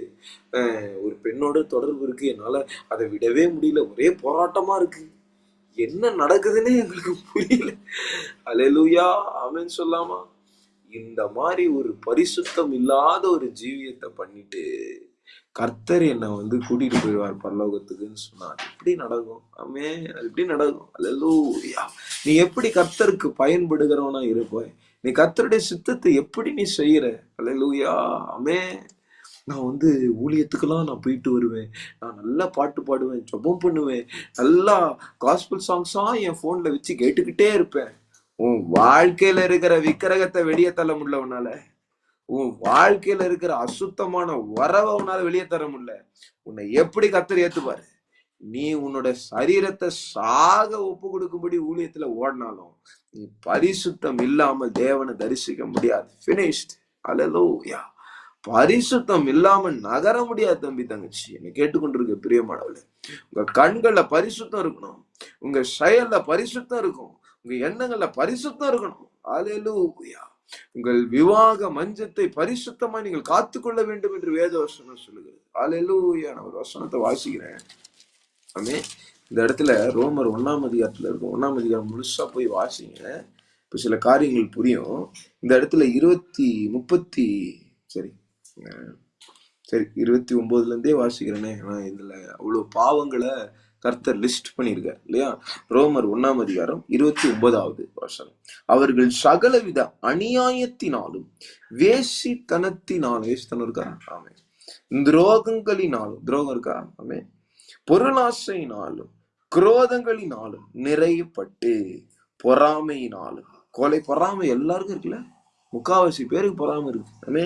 A: ஒரு பெண்ணோட தொடர்பு இருக்கு, என்னால அதை விடவே முடியல, ஒரே போராட்டமா இருக்கு, என்ன நடக்குதுன்னே எங்களுக்கு புரியல. அல்லேலூயா. ஆமென் சொல்லாமா. இந்த மாதிரி ஒரு பரிசுத்தம் இல்லாத ஒரு ஜீவியத்தை பண்ணிட்டு கர்த்தர் என்னை வந்து கூட்டிட்டு போயிடுவார் பரலோகத்துக்குன்னு சொன்னார். எப்படி நடக்கும்? ஆமென். அது எப்படி நடக்கும்? அல்லேலூயா. நீ எப்படி கர்த்தருக்கு பயன்படுகிறவனா இருப்பாய்? நீ கர்த்தருடைய சித்தத்தை எப்படி நீ செய்யற? அல்லேலூயா. ஆமென். நான் வந்து ஊழியத்துக்கெல்லாம் நான் போயிட்டு வருவேன், நான் நல்லா பாட்டு பாடுவேன், ஜெபம் பண்ணுவேன், நல்லா காஸ்பல் சாங்ஸா என் போன்ல வச்சு கேட்டுக்கிட்டே இருப்பேன். உன் வாழ்க்கையில இருக்கிற விக்கிரகத்தை வெளியே தள்ள முடியல உன்னால. உன் வாழ்க்கையில இருக்கிற அசுத்தமான வரவை உன்னால வெளியே தர முடியல. உன்னை எப்படி கர்த்தர் ஏத்துப்பாரு? நீ உன்னோட சரீரத்தை சாக ஒப்பு கொடுக்கும்படி ஊழியத்துல ஓடினாலும் நீ பரிசுத்தம் இல்லாமல் தேவனை தரிசிக்க முடியாது. பினிஷ்ட். அல்லேலூயா. பரிசுத்தம் இல்லாம நகர முடியாது தம்பி தங்கச்சி. என்னை கேட்டுக்கொண்டிருக்க பிரியமானவர்களே, உங்க கண்கள்ல பரிசுத்தம் இருக்கணும், உங்க செயல்ல பரிசுத்தம் இருக்கும், உங்க எண்ணங்கள்ல பரிசுத்தம் இருக்கணும். அல்லேலூயா. உங்கள் விவாக மஞ்சத்தை பரிசுத்தமா நீங்கள் காத்துக்கொள்ள வேண்டும் என்று வேத வசனம் சொல்லுகிறது. அல்லேலூயா. நான் ஒரு வசனத்தை வாசிக்கிறேன். ஆமென். இந்த இடத்துல ரோமர் 1ஆம் அதிகாரத்துல இருக்கும். 1ஆம் அதிகாரம் முழுசா போய் வாசிங்க, இப்ப சில காரியங்கள் புரியும். இந்த இடத்துல 29ல இருந்தே வாசிக்கிறேனே. இதுல அவ்வளவு பாவங்களை கர்த்தர் லிஸ்ட் பண்ணியிருக்கார் இல்லையா? ரோமர் 1ஆம் அதிகாரம் 29வது வசனம். அவர்கள் சகலவித அநியாயத்தினாலும் வேசித்தனத்தினாலும், வேசித்தனம் இருக்கா? ஆமே. துரோகங்களினாலும், துரோகம் இருக்கா? ஆமே. பொருளாசையினாலும் குரோதங்களினாலும் நிறையப்பட்டு பொறாமையினாலும், பொறாமை எல்லாருக்கும் இருக்குல்ல, முக்காவாசி பேருக்கு பொறாமை இருக்கு. ஆமே.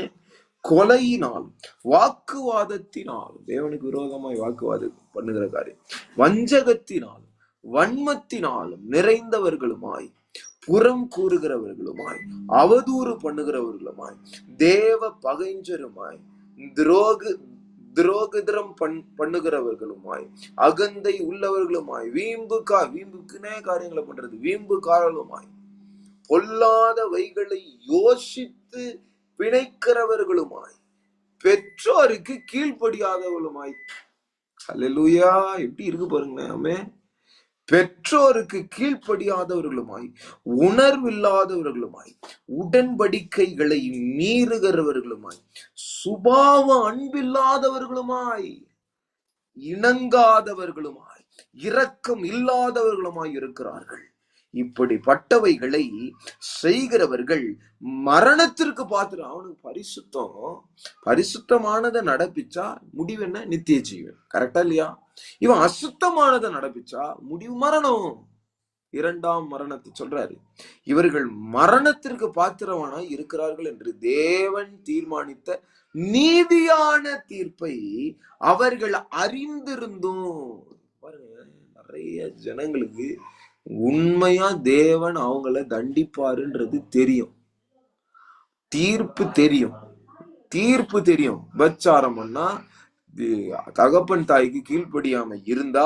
A: கொலையினாலும் வாக்குவாதத்தினாலும், தேவனுக்கு விரோதமாய் வாக்குவாதம் பண்ணுகிற காரியம், வஞ்சகத்தினாலும் வன்மத்தினாலும் நிறைந்தவர்களுமாய் புறம் கூறுகிறவர்களுமாய், அவதூறு பண்ணுகிறவர்களுமாய், தேவ பகைஞ்சருமாய், துரோகிதரம் பண்ணுகிறவர்களுமாய், அகந்தை உள்ளவர்களுமாய், வீம்புக்குனே காரியங்களை பண்றது, வீம்புக்காரர்களுமாய், பொல்லாத வைகளை யோசித்து பிணைக்கிறவர்களுமாய், பெற்றோருக்கு கீழ்ப்படியாதவர்களுமாய். அல்லேலூயா! எப்படி இருக்கு பாருங்களேன். ஆமென். பெற்றோருக்கு கீழ்ப்படியாதவர்களுமாய், உணர்வில்லாதவர்களுமாய், உடன்படிக்கைகளை மீறுகிறவர்களுமாய், சுபாவ அன்பில்லாதவர்களுமாய், இணங்காதவர்களுமாய், இரக்கம் இல்லாதவர்களுமாய் இருக்கிறார்கள். இப்படிப்பட்டவைகளை செய்கிறவர்கள் மரணத்திற்கு பாத்திரம். அவனுக்கு பரிசுத்தமானதை நடப்பிச்சா முடிவு என்ன? நித்திய ஜீவன். கரெக்டா இல்லையா? இவன் அசுத்தமானதை நடப்பிச்சா முடிவு மரணம், இரண்டாம் மரணத்தை சொல்றாரு. இவர்கள் மரணத்திற்கு பாத்திரமானாய் இருக்கிறார்கள் என்று தேவன் தீர்மானித்த நீதியான தீர்ப்பை அவர்கள் அறிந்திருந்தும். பாருங்க, நிறைய ஜனங்களுக்கு உண்மையா தேவன் அவங்கள தண்டிப்பாருன்றது தெரியும், தீர்ப்பு தெரியும். பச்சாரம் பண்ணா, தகப்பன் தாய்க்கு கீழ்ப்படியாம இருந்தா,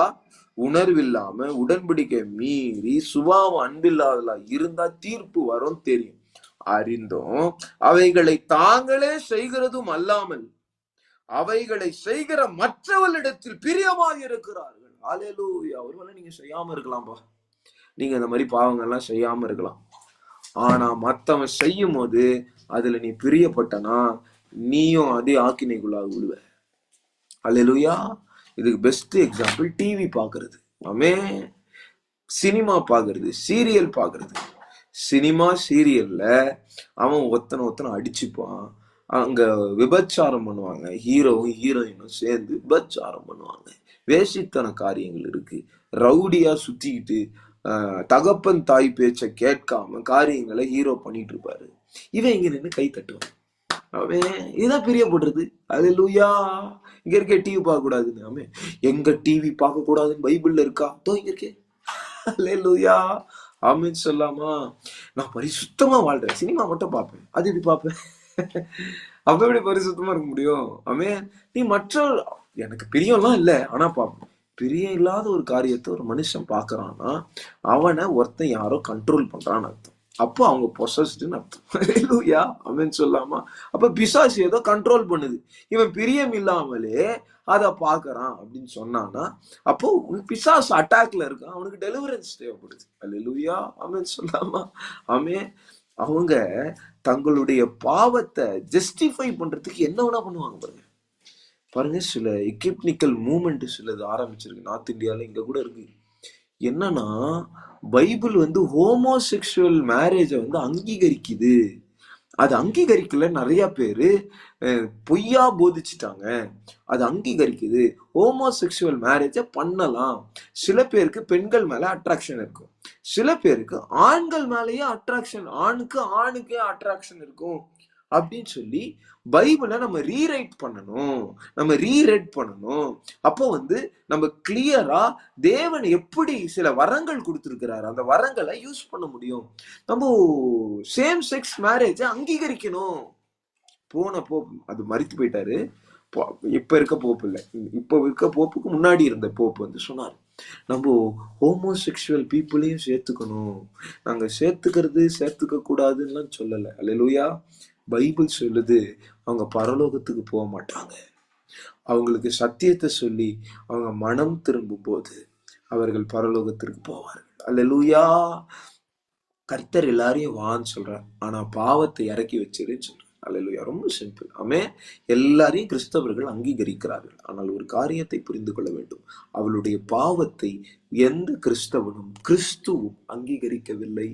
A: உணர்வில்லாம உடன்படிக்கை மீறி சுபாவம் அன்பில்லாதலா இருந்தா தீர்ப்பு வரும் தெரியும். அறிந்தும் அவைகளை தாங்களே செய்கிறதும் அல்லாமல் அவைகளை செய்கிற மற்றவர்களிடத்தில் பிரியமாக இருக்கிறார்கள். அல்லேலூயா! ஒருவேளை நீங்க செய்யாம இருக்கலாம்பா, நீங்க இந்த மாதிரி பாவங்கள்லாம் செய்யாம இருக்கலாம். ஆனா மத்தவன் செய்யும் போது அதுல நீ பிரியப்பட்டனா நீயும் அதே ஆக்கினைக்குள்ளாக விடுவ. அல்லேலூயா! இதுக்கு பெஸ்ட் எக்ஸாம்பிள் டிவி பாக்குறது. ஆமென். சினிமா பாக்குறது, சீரியல் பாக்குறது. சினிமா சீரியல்ல அவன் ஒத்தனை அடிச்சுப்பான், அங்க விபச்சாரம் பண்ணுவாங்க, ஹீரோவும் ஹீரோயினும் சேர்ந்து விபச்சாரம் பண்ணுவாங்க, வேசித்தன காரியங்கள் இருக்கு, ரவுடியா சுத்திக்கிட்டு தகப்பன் தாய் பேச்ச கேட்காம காரியங்களை ஹீரோ பண்ணிட்டு இருப்பாரு. இவன் இங்க நின்று கை தட்டுவான். அவன் இதுதான் பிரியப்படுறது. அல்லேலூயா! இங்க இருக்க டிவி பார்க்க கூடாதுன்னு, அவன் எங்க டிவி பார்க்க கூடாதுன்னு பைபிள்ல இருக்கா? இங்க இருக்கே. அல்லேலூயா! ஆமென் சொல்லாமா? நான் பரிசுத்தமா வாழ்றேன், சினிமா மட்டும் பார்ப்பேன். அது எப்படி பார்ப்பேன்? அப்ப எப்படி பரிசுத்தமா இருக்க முடியும்? ஆமென். நீ எனக்கு பிரியம்லாம் இல்லை, ஆனா பார்ப்பேன். பிரியம் இல்லாத ஒரு காரியத்தை ஒரு மனுஷன் பாக்குறான்னா அவனை ஒருத்தன் யாரோ கண்ட்ரோல் பண்றான்னு அர்த்தம். அப்போ அவங்க பொசஸ்டுன்னு அர்த்தம். ஆமென் சொல்லாமா? அப்ப பிசாசு ஏதோ கண்ட்ரோல் பண்ணுது, இவன் பிரியம் இல்லாமலே அதை பாக்குறான் அப்படின்னு சொன்னானா அப்போ பிசாசு அட்டாக்ல இருக்கான், அவனுக்கு டெலிவரன்ஸ் தேவைப்படுது. அல்லேலூயா! ஆமென் சொல்லாமா? ஆமென். அவங்க தங்களுடைய பாவத்தை ஜஸ்டிஃபை பண்றதுக்கு என்ன வேணா பண்ணுவாங்க பாருங்க. சில எக்யூப்னிக்கல் மூவ்மெண்ட் சிலது ஆரம்பிச்சிருக்கு நார்த் இந்தியால, இங்க கூட இருக்கு. என்னன்னா, பைபிள் ஹோமோசெக்சுவல் மேரேஜை அங்கீகரிக்குது. அது அங்கீகரிக்கல, நிறைய பேரு பொய்யா போதிச்சுட்டாங்க. அது அங்கீகரிக்குது, ஹோமோசெக்சுவல் மேரேஜை பண்ணலாம். சில பேருக்கு பெண்கள் மேல அட்ராக்ஷன் இருக்கும், சில பேருக்கு ஆண்கள் மேலேயே அட்ராக்ஷன், ஆணுக்கே அட்ராக்ஷன் இருக்கும் அப்படின்னு சொல்லி பைபிளை நம்ம ரீரைட் பண்ணணும், நம்ம ரீரெட் பண்ணணும். அப்போ நம்ம கிளியரா தேவன் எப்படி சில வரங்கள் கொடுத்திருக்கிறாரு, அந்த வரங்களை யூஸ் பண்ண முடியும். நம்ம சேம் செக்ஸ் மேரேஜ அங்கீகரிக்கணும். போன போப் அது மரித்து போயிட்டாரு, இப்ப இருக்க போப்பு இல்லை, இப்ப இருக்க போப்புக்கு முன்னாடி இருந்த போப்பு சொன்னார், நம்ம ஹோமோசெக்சுவல் பீப்புளையும் சேர்த்துக்கணும். நாங்க சேர்த்துக்க கூடாதுன்னு சொல்லல. அல்லேலூயா! பைபிள் சொல்லுது அவங்க பரலோகத்துக்கு போக மாட்டாங்க. அவங்களுக்கு சத்தியத்தை சொல்லி அவங்க மனம் திரும்பும் போது அவர்கள் பரலோகத்திற்கு போவார்கள். அல்லேலூயா! கர்த்தர் எல்லாரையும் வான்னு சொல்றார், ஆனா பாவத்தை இறக்கி வச்சிருன்னு சொல்றார். அல்லேலூயா! ரொம்ப சிம்பிள். ஆமென். எல்லாரையும் கிறிஸ்தவர்கள் அங்கீகரிக்கிறார்கள், ஆனால் ஒரு காரியத்தை புரிந்து கொள்ள வேண்டும், அவளுடைய பாவத்தை எந்த கிறிஸ்துவும் அங்கீகரிக்கவில்லை.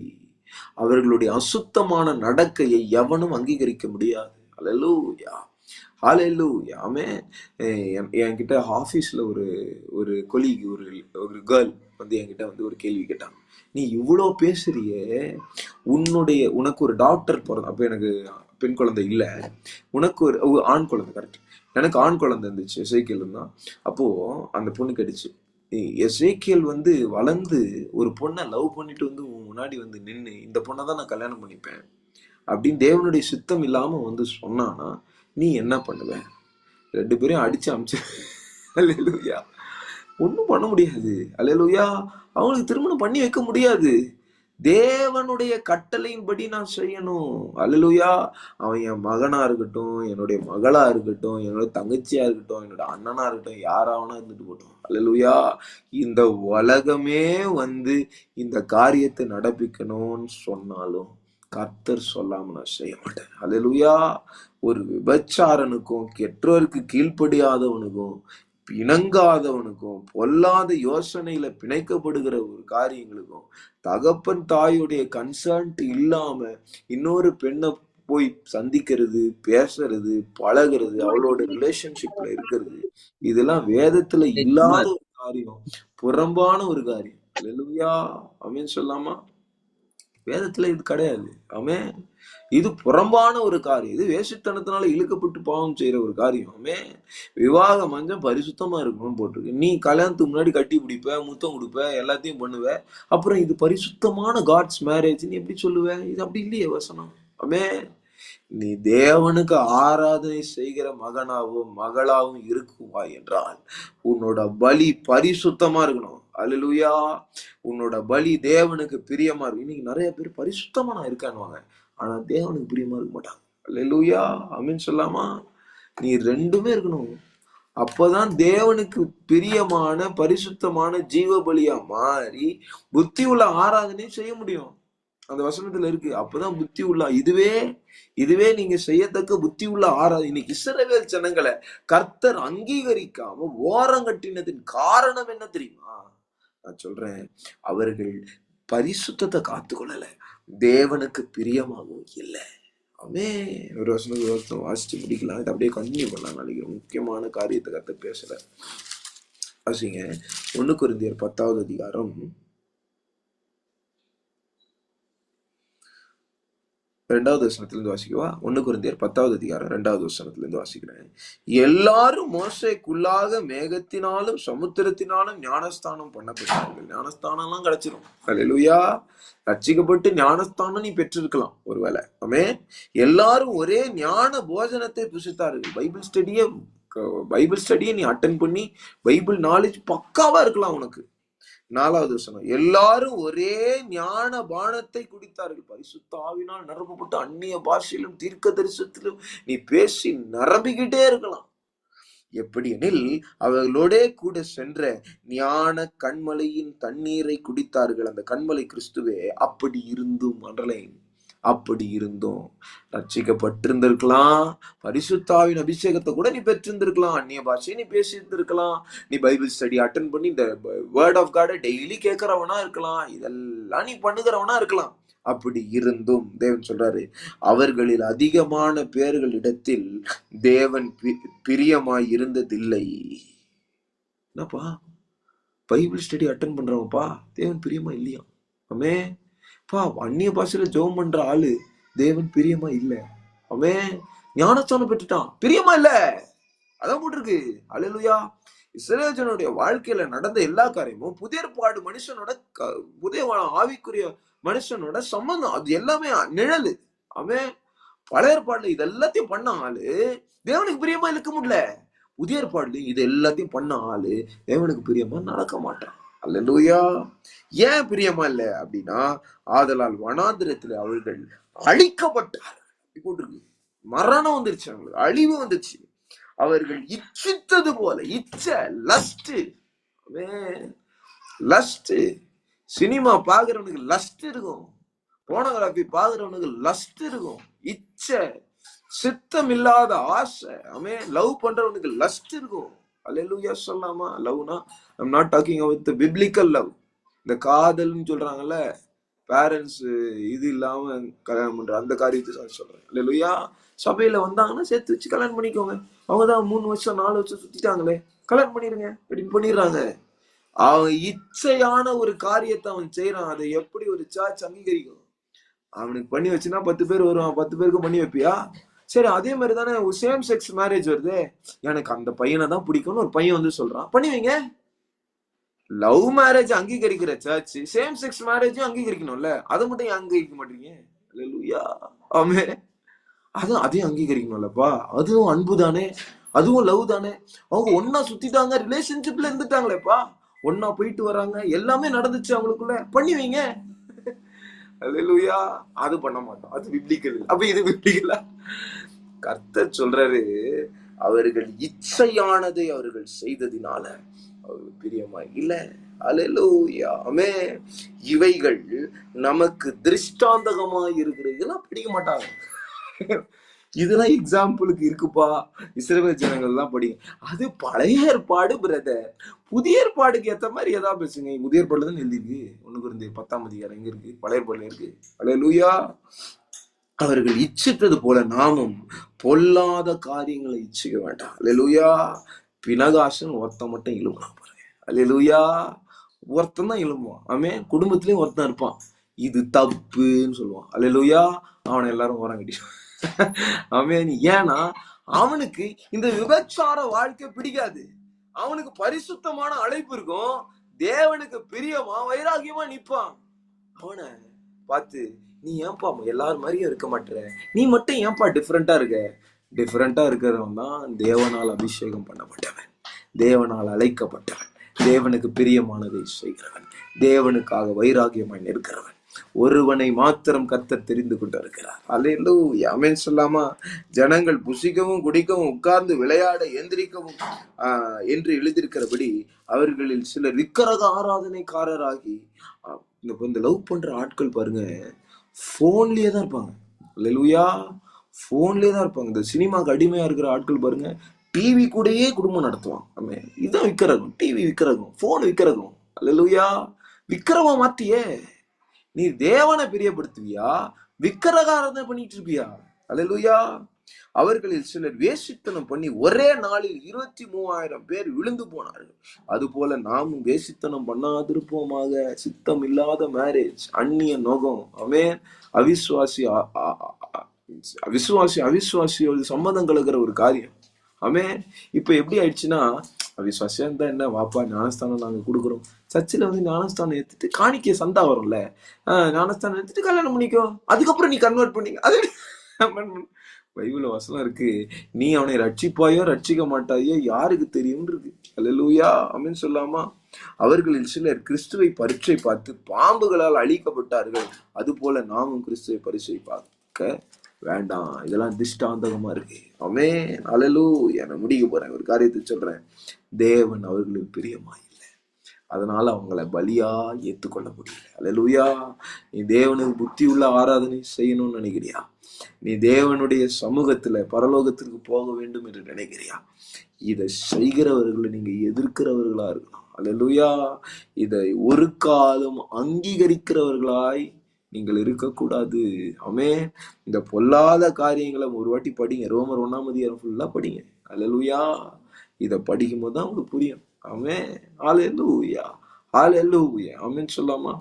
A: அவர்களுடைய அசுத்தமான நடக்கையை எவனும் அங்கீகரிக்க முடியாது. அல்லேலூயா! ஹல்லேலூயா! ஆமென். என்கிட்ட ஆபீஸ்ல ஒரு கொலீக், ஒரு கேர்ள் என்கிட்ட ஒரு கேள்வி கேட்டாங்க. நீ இவ்வளோ பேசுறியே, உனக்கு ஒரு டாக்டர் பிறந்த, அப்ப எனக்கு பெண் குழந்தை இல்ல, உனக்கு ஒரு ஆண் குழந்தை. கரெக்ட், எனக்கு ஆண் குழந்தை இருந்துச்சு, சைக்கிள் தான். அப்போ அந்த பொண்ணு கேட்டுச்சு, எசேக்கியேல் வந்து வளர்ந்து ஒரு பொண்ணை லவ் பண்ணிட்டு வந்து உன் முன்னாடி வந்து நின்று இந்த பொண்ணை தான் நான் கல்யாணம் பண்ணிப்பேன் அப்படின்னு தேவனுடைய சித்தம் இல்லாம வந்து சொன்னானா நீ என்ன பண்ணுவ? 2 பேரையும் அடிச்சு அமிச்சு அல்லேலூயா ஒன்றும் பண்ண முடியாது. அல்லேலூயா அவங்களுக்கு திருமணம் பண்ணி வைக்க முடியாது. தேவனுடைய கட்டளையின்படி நான் செய்யணும். அல்லேலூயா அவன் என் மகனா இருக்கட்டும், என்னுடைய மகளா இருக்கட்டும், என்னோட தங்கச்சியா இருக்கட்டும், என்னோட அண்ணனா இருக்கட்டும், யாராவனா இருந்துட்டு போட்டோம். அல்லேலூயா இந்த உலகமே வந்து இந்த காரியத்தை நடப்பிக்கணும்னு சொன்னாலும் கர்த்தர் சொல்லாம நான் செய்ய மாட்டேன். அல்லேலூயா ஒரு விபச்சாரனுக்கும் கெட்டோருக்கு கீழ்ப்படியாதவனுக்கும் இணங்காதவனுக்கும் பொல்லாத யோசனையில பிணைக்கப்படுகிற ஒரு காரியங்களுக்கும் தகப்பன் தாயுடைய கன்சர்ன்ட் இல்லாம இன்னொரு பெண்ணை போய் சந்திக்கிறது, பேசுறது, பழகிறது, அவளோட ரிலேஷன்ஷிப்ல இருக்கிறது, இதெல்லாம் வேதத்துல இல்லாத ஒரு காரியம், புறம்பான ஒரு காரியம். அல்லேலூயா ஆமென் சொல்லாமா? வேதத்துல இது கிடையாது. ஆமென். இது புறம்பான ஒரு காரியம். இது வேசித்தனத்தினால இழுக்கப்பட்டு பாவம் செய்யற ஒரு காரியம். ஆமென். விவாக மஞ்சம் பரிசுத்தமா இருக்கணும்னு போட்டிருக்கு. நீ கல்யாணத்துக்கு முன்னாடி கட்டி பிடிப்ப, முத்தம் கொடுப்ப, எல்லாத்தையும் பண்ணுவ. அப்புறம் இது பரிசுத்தமான காட்ஸ் மேரேஜ் எப்படி சொல்லுவ? இது அப்படி இல்லையே வசனம். ஆமென். நீ தேவனுக்கு ஆராதனை செய்கிற மகனாவும் மகளாவும் இருக்குவாய் என்றால் உன்னோட பலி பரிசுத்தமா இருக்கணும். அல்லேலூயா உன்னோட பலி தேவனுக்கு பிரியமா இருக்கும். இன்னைக்கு நிறைய பேர் பரிசுத்தமா நான் இருக்கானுவாங்க, ஆனா தேவனுக்கு பிரியமா இருக்க மாட்டாங்க. அல்லேலூயா ஆமென் சொல்லாமா? நீ ரெண்டுமே இருக்கணும். அப்பதான் தேவனுக்கு பிரியமான பரிசுத்தமான ஜீவ பலியா மாறி புத்தி உள்ள ஆராதனையும் செய்ய முடியும். அந்த வசனத்துல இருக்கு. அப்பதான் புத்தி உள்ள இதுவே நீங்க செய்யத்தக்க புத்தி உள்ள ஆராதனை. இன்னைக்கு இஸ்ரவேல் ஜனங்களை கர்த்தர் அங்கீகரிக்காம ஓரங்கட்டினதின் காரணம் என்ன தெரியுமா? நான் சொல்றேன், அவர்கள் பரிசுத்தத்தை காத்துக்கொள்ளல, தேவனுக்கு பிரியமாகவும் இல்லை. அவனே ஒரு வருஷம் வாசிச்சு முடிக்கலாம். இதை அப்படியே கண்டினியூ பண்ணலாம். நாளைக்கு முக்கியமான காரியத்தை கர்த்தர் பேசல. வாசிங்க 1 கொரிந்தியர் 10வது அதிகாரம் 2வது வசனத்திலிருந்து வாசிக்கவா? 1 கொரிந்தியர் 10வது அதிகாரம் 2வது வசனத்திலிருந்து வாசிக்கிறேன். எல்லாரும் மோசேக்குள்ளாக மேகத்தினாலும் சமுத்திரத்தினாலும் ஞானஸ்தானம் பண்ணப்பட்டார்கள். ஞானஸ்தானம் எல்லாம் கிடைச்சிரும். அல்லேலூயா ரட்சிக்கப்பட்டு ஞானஸ்தானம் நீ பெற்றிருக்கலாம் ஒருவேளை. ஆமென். எல்லாரும் ஒரே ஞான போஜனத்தை புசித்தார்கள். பைபிள் ஸ்டடியை நீ அட்டென்ட் பண்ணி பைபிள் நாலேஜ் பக்காவா இருக்கலாம் உனக்கு. 4வது வசனம், எல்லாரும் ஒரே ஞான பானத்தை குடித்தார்கள். பரிசுத்த ஆவியினால் நிரப்பப்பட்டு அந்நிய பாஷையிலும் தீர்க்க தரிசனத்திலும் நீ பேசி நிரம்பிக்கிட்டே இருக்கலாம். எப்படி எனில் அவர்களோட கூட சென்ற ஞான கண்மலையின் தண்ணீரை குடித்தார்கள். அந்த கண்மலை கிறிஸ்துவே. அப்படி இருந்தும் அப்படி இருந்தோம் ரட்சிக்கப்பட்டிருந்திருக்கலாம். பரிசுத்தாவின் அபிஷேகத்தை கூட நீ பெற்றிருந்திருக்கலாம். அந்நிய பாஷையை நீ பேசியிருந்திருக்கலாம். நீ பைபிள் ஸ்டடி அட்டென்ட் பண்ணி இந்த வேர்ட் ஆஃப் காடை டெய்லி கேட்கிறவனா இருக்கலாம். இதெல்லாம் நீ பண்ணுகிறவனா இருக்கலாம். அப்படி இருந்தும் தேவன் சொல்றாரு, அவர்களில் அதிகமான பேர்களிடத்தில் தேவன் பிரியமாய் இருந்ததில்லை. என்னப்பா பைபிள் ஸ்டடி அட்டென்ட் பண்றவன்ப்பா தேவன் பிரியமா இல்லையா? ஆமே பா அந்நிய பாஷையில ஜெபம் பண்ற ஆளு தேவன் பிரியமா இல்ல. அவன் ஞானஸ்தானம் பெற்றுட்டான், பிரியமா இல்ல. அதான் போட்டிருக்கு. அல்லேலூயா. இஸ்ரவேலனுடைய வாழ்க்கையில நடந்த எல்லா காரியமும் புதிய ஏற்பாடு மனுஷனோட புதிய ஆவிக்குரிய மனுஷனோட சம்பந்தம். அது எல்லாமே நிழலு. அவன் பழைய ஏற்பாடுல இது எல்லாத்தையும் பண்ண ஆளு தேவனுக்கு பிரியமா இருக்க முடியல. புதிய ஏற்பாடுல இது எல்லாத்தையும் பண்ண ஆளு தேவனுக்கு பிரியமா நடக்க மாட்டான். அல்லேலூயா. ஏன் பிரியமா இல்ல அப்படின்னா, ஆதலால் வனாந்திரத்துல அவர்கள் அழிக்கப்பட்டார். போட்டிருக்கு. மரணம் வந்துருச்சு, அவங்களுக்கு அழிவு வந்துருச்சு. அவர்கள் இச்சித்தது போல லஸ்ட் சினிமா பாக்குறவனுக்கு லஸ்ட் இருக்கும், போனோகிராபி பாக்குறவனுக்கு லஸ்ட் இருக்கும், இச்சை சித்தம் இல்லாத ஆசை. அவன் லவ் பண்றவனுக்கு லஸ்ட் இருக்கும். அல்லேலூயா சொல்லாமா? லவ்னா I'm not talking about the biblical love. இந்த காதல்னு சொல்றாங்கல்ல, பேரண்ட்ஸ் இது இல்லாம கல்யாணம் பண்ற அந்த காரியத்தை சொல்றேன். அல்லேலூயா. சபையில வந்தாங்கன்னா சேர்த்து வச்சு கல்யாணம் பண்ணிக்கோங்க. அவங்கதான் 3 வருஷம் 4 வருஷம் சுத்திட்டாங்களே, கல்யாணம் பண்ணிருங்க அப்படின்னு பண்ணிடுறாங்க. அவன் இச்சையான ஒரு காரியத்தை அவன் செய்யறான். அதை எப்படி ஒரு சர்ச் அங்கீகரிக்கும்? அவனுக்கு பண்ணி வச்சுன்னா 10 பேர் வருவான். 10 பேருக்கு பண்ணி வைப்பியா? சரி, அதே மாதிரி தானே சேம் செக்ஸ் மேரேஜ் வருது. எனக்கு அந்த பையனை தான் பிடிக்கும்னு ஒரு பையன் வந்து சொல்றான், பண்ணி வைங்க. லவ் மேரேஜ் அங்கீகரிக்கிற சர்ச் சேம் செக்ஸ் மேரேஜும் அங்கீகரிக்கணும்ல, அதை மட்டும் ஏன் அங்கீகரிக்க மாட்டீங்க? அல்லேலூயா. ஆமே. அதையும் அங்கீகரிக்கணும்லப்பா. அதுவும் அன்பு தானே, அதுவும் லவ் தானே. அவங்க ஒன்னா சுத்திட்டாங்க, ரிலேஷன்ஷிப்ல இருந்துட்டாங்களேப்பா, ஒன்னா போயிட்டு வராங்க, எல்லாமே நடந்துச்சு அவங்களுக்குள்ள, பண்ணி வைங்க. அல்லேலூயா. அது பண்ண மாட்டோம், அது பிப்ளிக்கல். அப்ப இது பிப்ளிக்கலா? கர்த்தர் சொல்றாரு, அவர்கள் இச்சையானதை அவர்கள் செய்ததினால அவர்கள் பிரியமா இல்ல. அல்லேலூயா. ஆமென். இவைகள் நமக்கு திருஷ்டாந்தகமாய் இருக்கிறது. இதெல்லாம் பிடிக்க மாட்டாங்க. இதெல்லாம் எக்ஸாம்பிளுக்கு இருக்குப்பா, இஸ்ரவேல் ஜனங்கள் எல்லாம் படிங்க. அது பழைய ஏற்பாடு பிரதர். புதிய ஏற்பாடுக்கு ஏத்த மாதிரி ஏதாவது பேசுங்க. புதிய ஏற்பாடுல தான் எழுதிருக்கு. 1 கொரிந்தியர் 10ஆம் அதிகாரம் எங்க இருக்கு? பழைய ஏற்பாடுல இருக்கு. அல்லேலூயா. அவர்கள் இச்சித்தது போல நாமும் பொல்லாத காரியங்களை இச்சிக்க வேண்டாம். அல்லேலூயா. பினகாசன் ஒருத்தன் மட்டும் இழுவான் பாருங்க. அல்லேலூயா. ஒருத்தன் தான் இழுவான். அவன் குடும்பத்திலயும் ஒருத்தன் இருப்பான், இது தப்புன்னு சொல்லுவான். அல்லேலூயா. அவனை எல்லாரும் ஓரம் கட்டி அவன், ஏன்னா அவனுக்கு இந்த விபச்சார வாழ்க்கை பிடிக்காது. அவனுக்கு பரிசுத்தமான அழைப்பு இருக்கும், தேவனுக்கு பிரியமா வைராகியமா நிப்பான். அவனை பார்த்து, நீ ஏன்பா எல்லாரும் மாதிரியும் இருக்க மாட்டேற, நீ மட்டும் ஏன்பா டிஃப்ரெண்டா இருக்க? டிஃப்ரெண்டா இருக்கிறவன் தான் தேவனால் அபிஷேகம் பண்ணப்பட்டவன், தேவனால் அழைக்கப்பட்டவன், தேவனுக்கு பிரியமானதை செய்கிறவன், தேவனுக்காக வைராகியமாய் நிற்கிறவன். ஒருவனை மாத்திரம் கர்த்தர் தெரிந்து கொண்டிருக்கிறார். அல்லேலூயா. ஆமென் சொல்லாமா? ஜனங்கள் புசிக்கவும் குடிக்கவும் உட்கார்ந்து விளையாட எந்திரிக்கவும் என்று எழுதியிருக்கிறபடி அவர்களில் சிலர் விக்கிரக ஆராதனைக்காரராகி, இந்த லவ் பண்ற ஆட்கள் பாருங்க, போன்லயே தான் இருப்பாங்க. அல்லேலூயா. போன்லயே தான் இருப்பாங்க. இந்த சினிமாக்கு அடிமையா இருக்கிற ஆட்கள் பாருங்க, டிவி கூடயே குடும்பம் நடத்துவாங்க. இதுதான் விக்கிரகம். டிவி விக்கிரகம், போன் விக்கிரகம். அல்லேலூயா. விக்கிரமா மாத்தியே நீ தேவனை பிரியப்படுத்துவியா, விக்கிரகாரத்தை பண்ணிட்டு இருப்பியா? அல்லேலூயா. அவர்களில் சிலர் வேசித்தனம் பண்ணி ஒரே நாளில் 23,000 பேர் விழுந்து போனார்கள். அது போல நாமும் வேசித்தனம் பண்ணாதிருப்போமாக. சித்தம் இல்லாத மேரேஜ், அந்நிய நோகம், ஆமென், அவிசுவாசி அவிசுவாசியோட சம்மதம் கலக்கிற ஒரு காரியம். ஆமென். இப்ப எப்படி ஆயிடுச்சுன்னா, அவிசுவாசியா இருந்தா என்ன, வாப்பா ஞானஸ்தானம் நாங்க கொடுக்குறோம், சர்ச்சில் வந்து ஞானஸ்தானம் எடுத்துட்டு காணிக்க சந்தா வரும்ல, ஞானஸ்தானம் எடுத்துட்டு கல்யாணம் பண்ணிக்கோ, அதுக்கப்புறம் நீ கன்வெர்ட் பண்ணீங்க. அது பைபிள் வசனம் இருக்கு, நீ அவனை ரட்சிப்பாயோ ரட்சிக்க மாட்டாயோ யாருக்கு தெரியும் இருக்கு. அல்லேலூயா. ஆமென் சொல்லாமா? அவர்களில் சிலர் கிறிஸ்துவை பரீட்சை பார்த்து பாம்புகளால் அழிக்கப்பட்டார்கள். அது போல நாமும் கிறிஸ்துவை பரீட்சை பார்க்க வேண்டாம். இதெல்லாம் திஷ்டாந்தகமா இருக்கு. ஆமென். அல்லேலூயா. நான் முடிக்க போறேன், ஒரு காரியத்தை சொல்றேன். தேவன் அவர்களுக்கு பிரியமாய் இல்லை, அதனால அவங்கள பலியா ஏற்றுக்கொள்ள முடியல. அல்லேலூயா. நீ தேவனுக்கு புத்தி உள்ள ஆராதனை செய்யணும்னு நினைக்கிறியா? நீ தேவனுடைய சமூகத்துல பரலோகத்திற்கு போக வேண்டும் என்று நினைக்கிறியா? இதை செய்கிறவர்களை நீங்க எதிர்க்கிறவர்களா இருக்கணும். அல்லேலூயா. இதை ஒரு காலம் அங்கீகரிக்கிறவர்களாய் நீங்கள் இருக்கக்கூடாது. ஆமென். இந்த பொல்லாத காரியங்களை ஒரு வாட்டி படிங்க. ரோமர் 1ஆம் அதிகாரம் ஃபுல்லா படிங்க. அல்லேலூயா. இதை படிக்கும் போது தான் உங்களுக்கு புரியும். ஆமென். அல்லேலூயா. அல்லேலூயா. ஆமென் சொல்லாமா?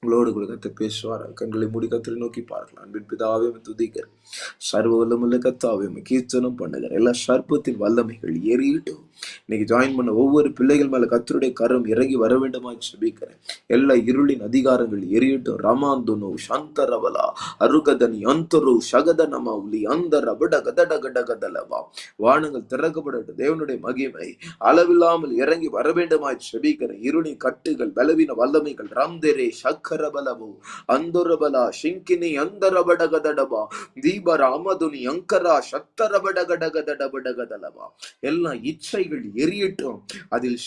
A: உங்களோடு கூட கர்த்தர் பேசுவார். கண்களை மூடி கர்த்தரை நோக்கி பார்க்கலாம். அன்பின் பிதாவே துதிக்கிற சர்வ வல்லமுள்ள கர்த்தாவே கீர்த்தனம் பண்ணுகிற எல்லா சர்ப்பத்தின் வல்லமைகள் எரியட்டும். இன்னைக்கு ஜாயின் பண்ண ஒவ்வொரு பிள்ளைகள் மேல கர்த்தருடைய கரம் இறங்கி வர வேண்டுமா ஜெபிக்கிறேன். எல்லா இருளின் அதிகாரங்கள் எரியட்டும். ரமாந்துனு சந்தரவலா அருகதனி அந்தரு சகதனமா உலி அந்த ரபட கதட கட கதலவா. வானங்கள் திறக்கப்படட்டும். தேவனுடைய மகிமை அளவில்லாமல் இறங்கி வர வேண்டுமா ஜெபிக்கிறேன். இருளின் கட்டுகள் பலவீன வல்லமைகள் ரம்தெரே சக்கரபலவு அந்தரபலா ஷிங்கினி அந்தரபடகதடபா தீபராமதுனி அங்கரா சத்தரபடகடகதடபடகதலவா. எல்லா இச்சைகள் எரியட்டும். அதில்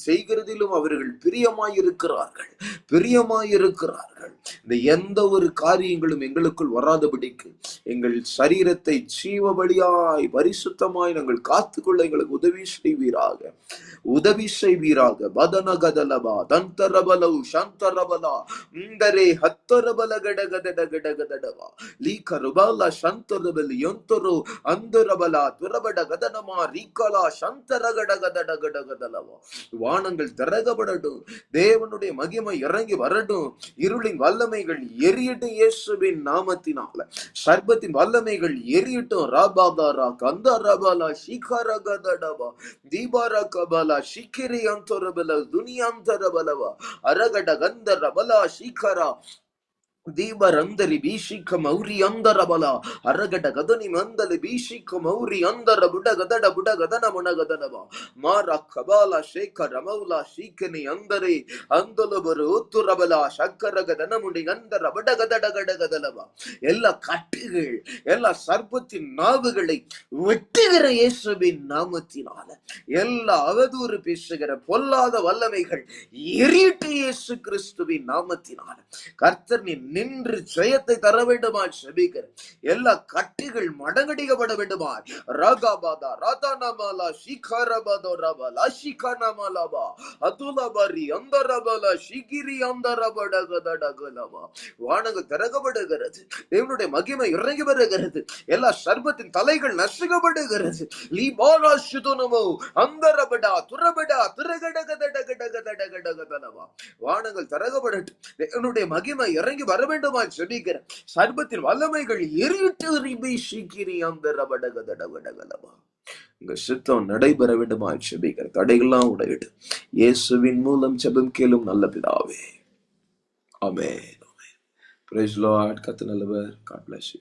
A: செய்கிறதிலும் அவர்கள் பிரியமாயிருக்கிறார்கள், பிரியமாயிருக்கிறார்கள். இந்த எந்த ஒரு காரியங்களும் எங்களுக்குள் வராதபடிக்கு எங்கள் சரீரத்தை ஜீவ பலியாய் பரிசுத்தமாய் நாங்கள் காத்துக்கொள்ள எங்களுக்கு உதவி செய்வீராக, உதவி செய்வீராக. பதனகதலபா தந்தரபலவு சந்தரபலா இந்தரே ஹத்தொரபல கடகதட கடகதடவா லீகருபல சந்தொரபல் யொந்தொரு அந்தொரபலா துரபட கதனமா ரீகலா சந்தரகடகதட கடகதலவா. வானங்கள் திறக்கப்படட்டும், தேவனுடைய மகிமை இறங்கி வரட்டும், இருளின் வல்லமைகள் எரியட்டும் இயேசுவின் நாமத்தினால. சர்பத்தின் வல்லமைகள் எரியட்டும். ராபாதாரா கந்தரபலா ஷிகரகதடவா தீபாரா கபலா ஷிகிரி அந்தரபல துனியாந்தரபலவா அரகட கந்தரபலா ஷிகரா தீபரந்தரி பீஷிக்க மௌரி அந்தரபல அரகட கதனி மந்தலி பீஷிக்க மௌரி அந்தர புடகதட புடகதன முனகதனவா மார கபால ஷேகர மௌலா ஷீக்கனி அந்தரே அந்தலபரு உத்துரபலா சக்கரகதன முடி அந்தர புடகதட கடகதலவா. எல்லா கட்டுகள், எல்லா சர்ப்பத்தின் நாவுகளை வெட்டுகிற இயேசுவின் நாமத்தினால எல்லா அவதூறு பேசுகிற பொல்லாத வல்லமைகள் எரியட்டு இயேசு கிறிஸ்துவின் நாமத்தினால. கர்த்தர் நின்று ஜெயத்தை தர வேண்டுமாய் செபிக்கிறேன். எல்லா கட்டுகள் மடங்கடிக்கப்பட வேண்டுமாய். ராகாபாதா ராதானமாலா ஷிகாரபாதோ ரபாலா ஷிகானமாலாபா அதுலபரி அந்தரபலா ஷிகிரி அந்தரபடகதடகலபா. வானங்கள் திறக்கப்படுகிறது, தேவனுடைய மகிமை இறங்கி வருகிறது, எல்லா சர்பத்தின் தலைகள் நசுக்கப்படுகிறது. லீபாலா சுதுனமோ அந்தரபடா துரபடா திரகடகதடகடகதடகடகதலபா. வானங்கள் திறக்கப்படட்டும், தேவனுடைய மகிமை இறங்கி வர வேண்டுமா ஜெபிக்கிற. சர்பத்தின் வல்லமைகள் எரியிட்டு ரிபி ஷிகிரி அந்தரபடகதடகடகலபா. உங்க சித்தம் நடைபெற வேண்டுமா ஜெபிக்கிற. தடைகள்லாம் உடையிட்டு இயேசுவின் மூலம் ஜெபம் கேளும் நல்ல பிதாவே. ஆமென். Praise Lord. கர்த்தர் நல்லவர். God bless you.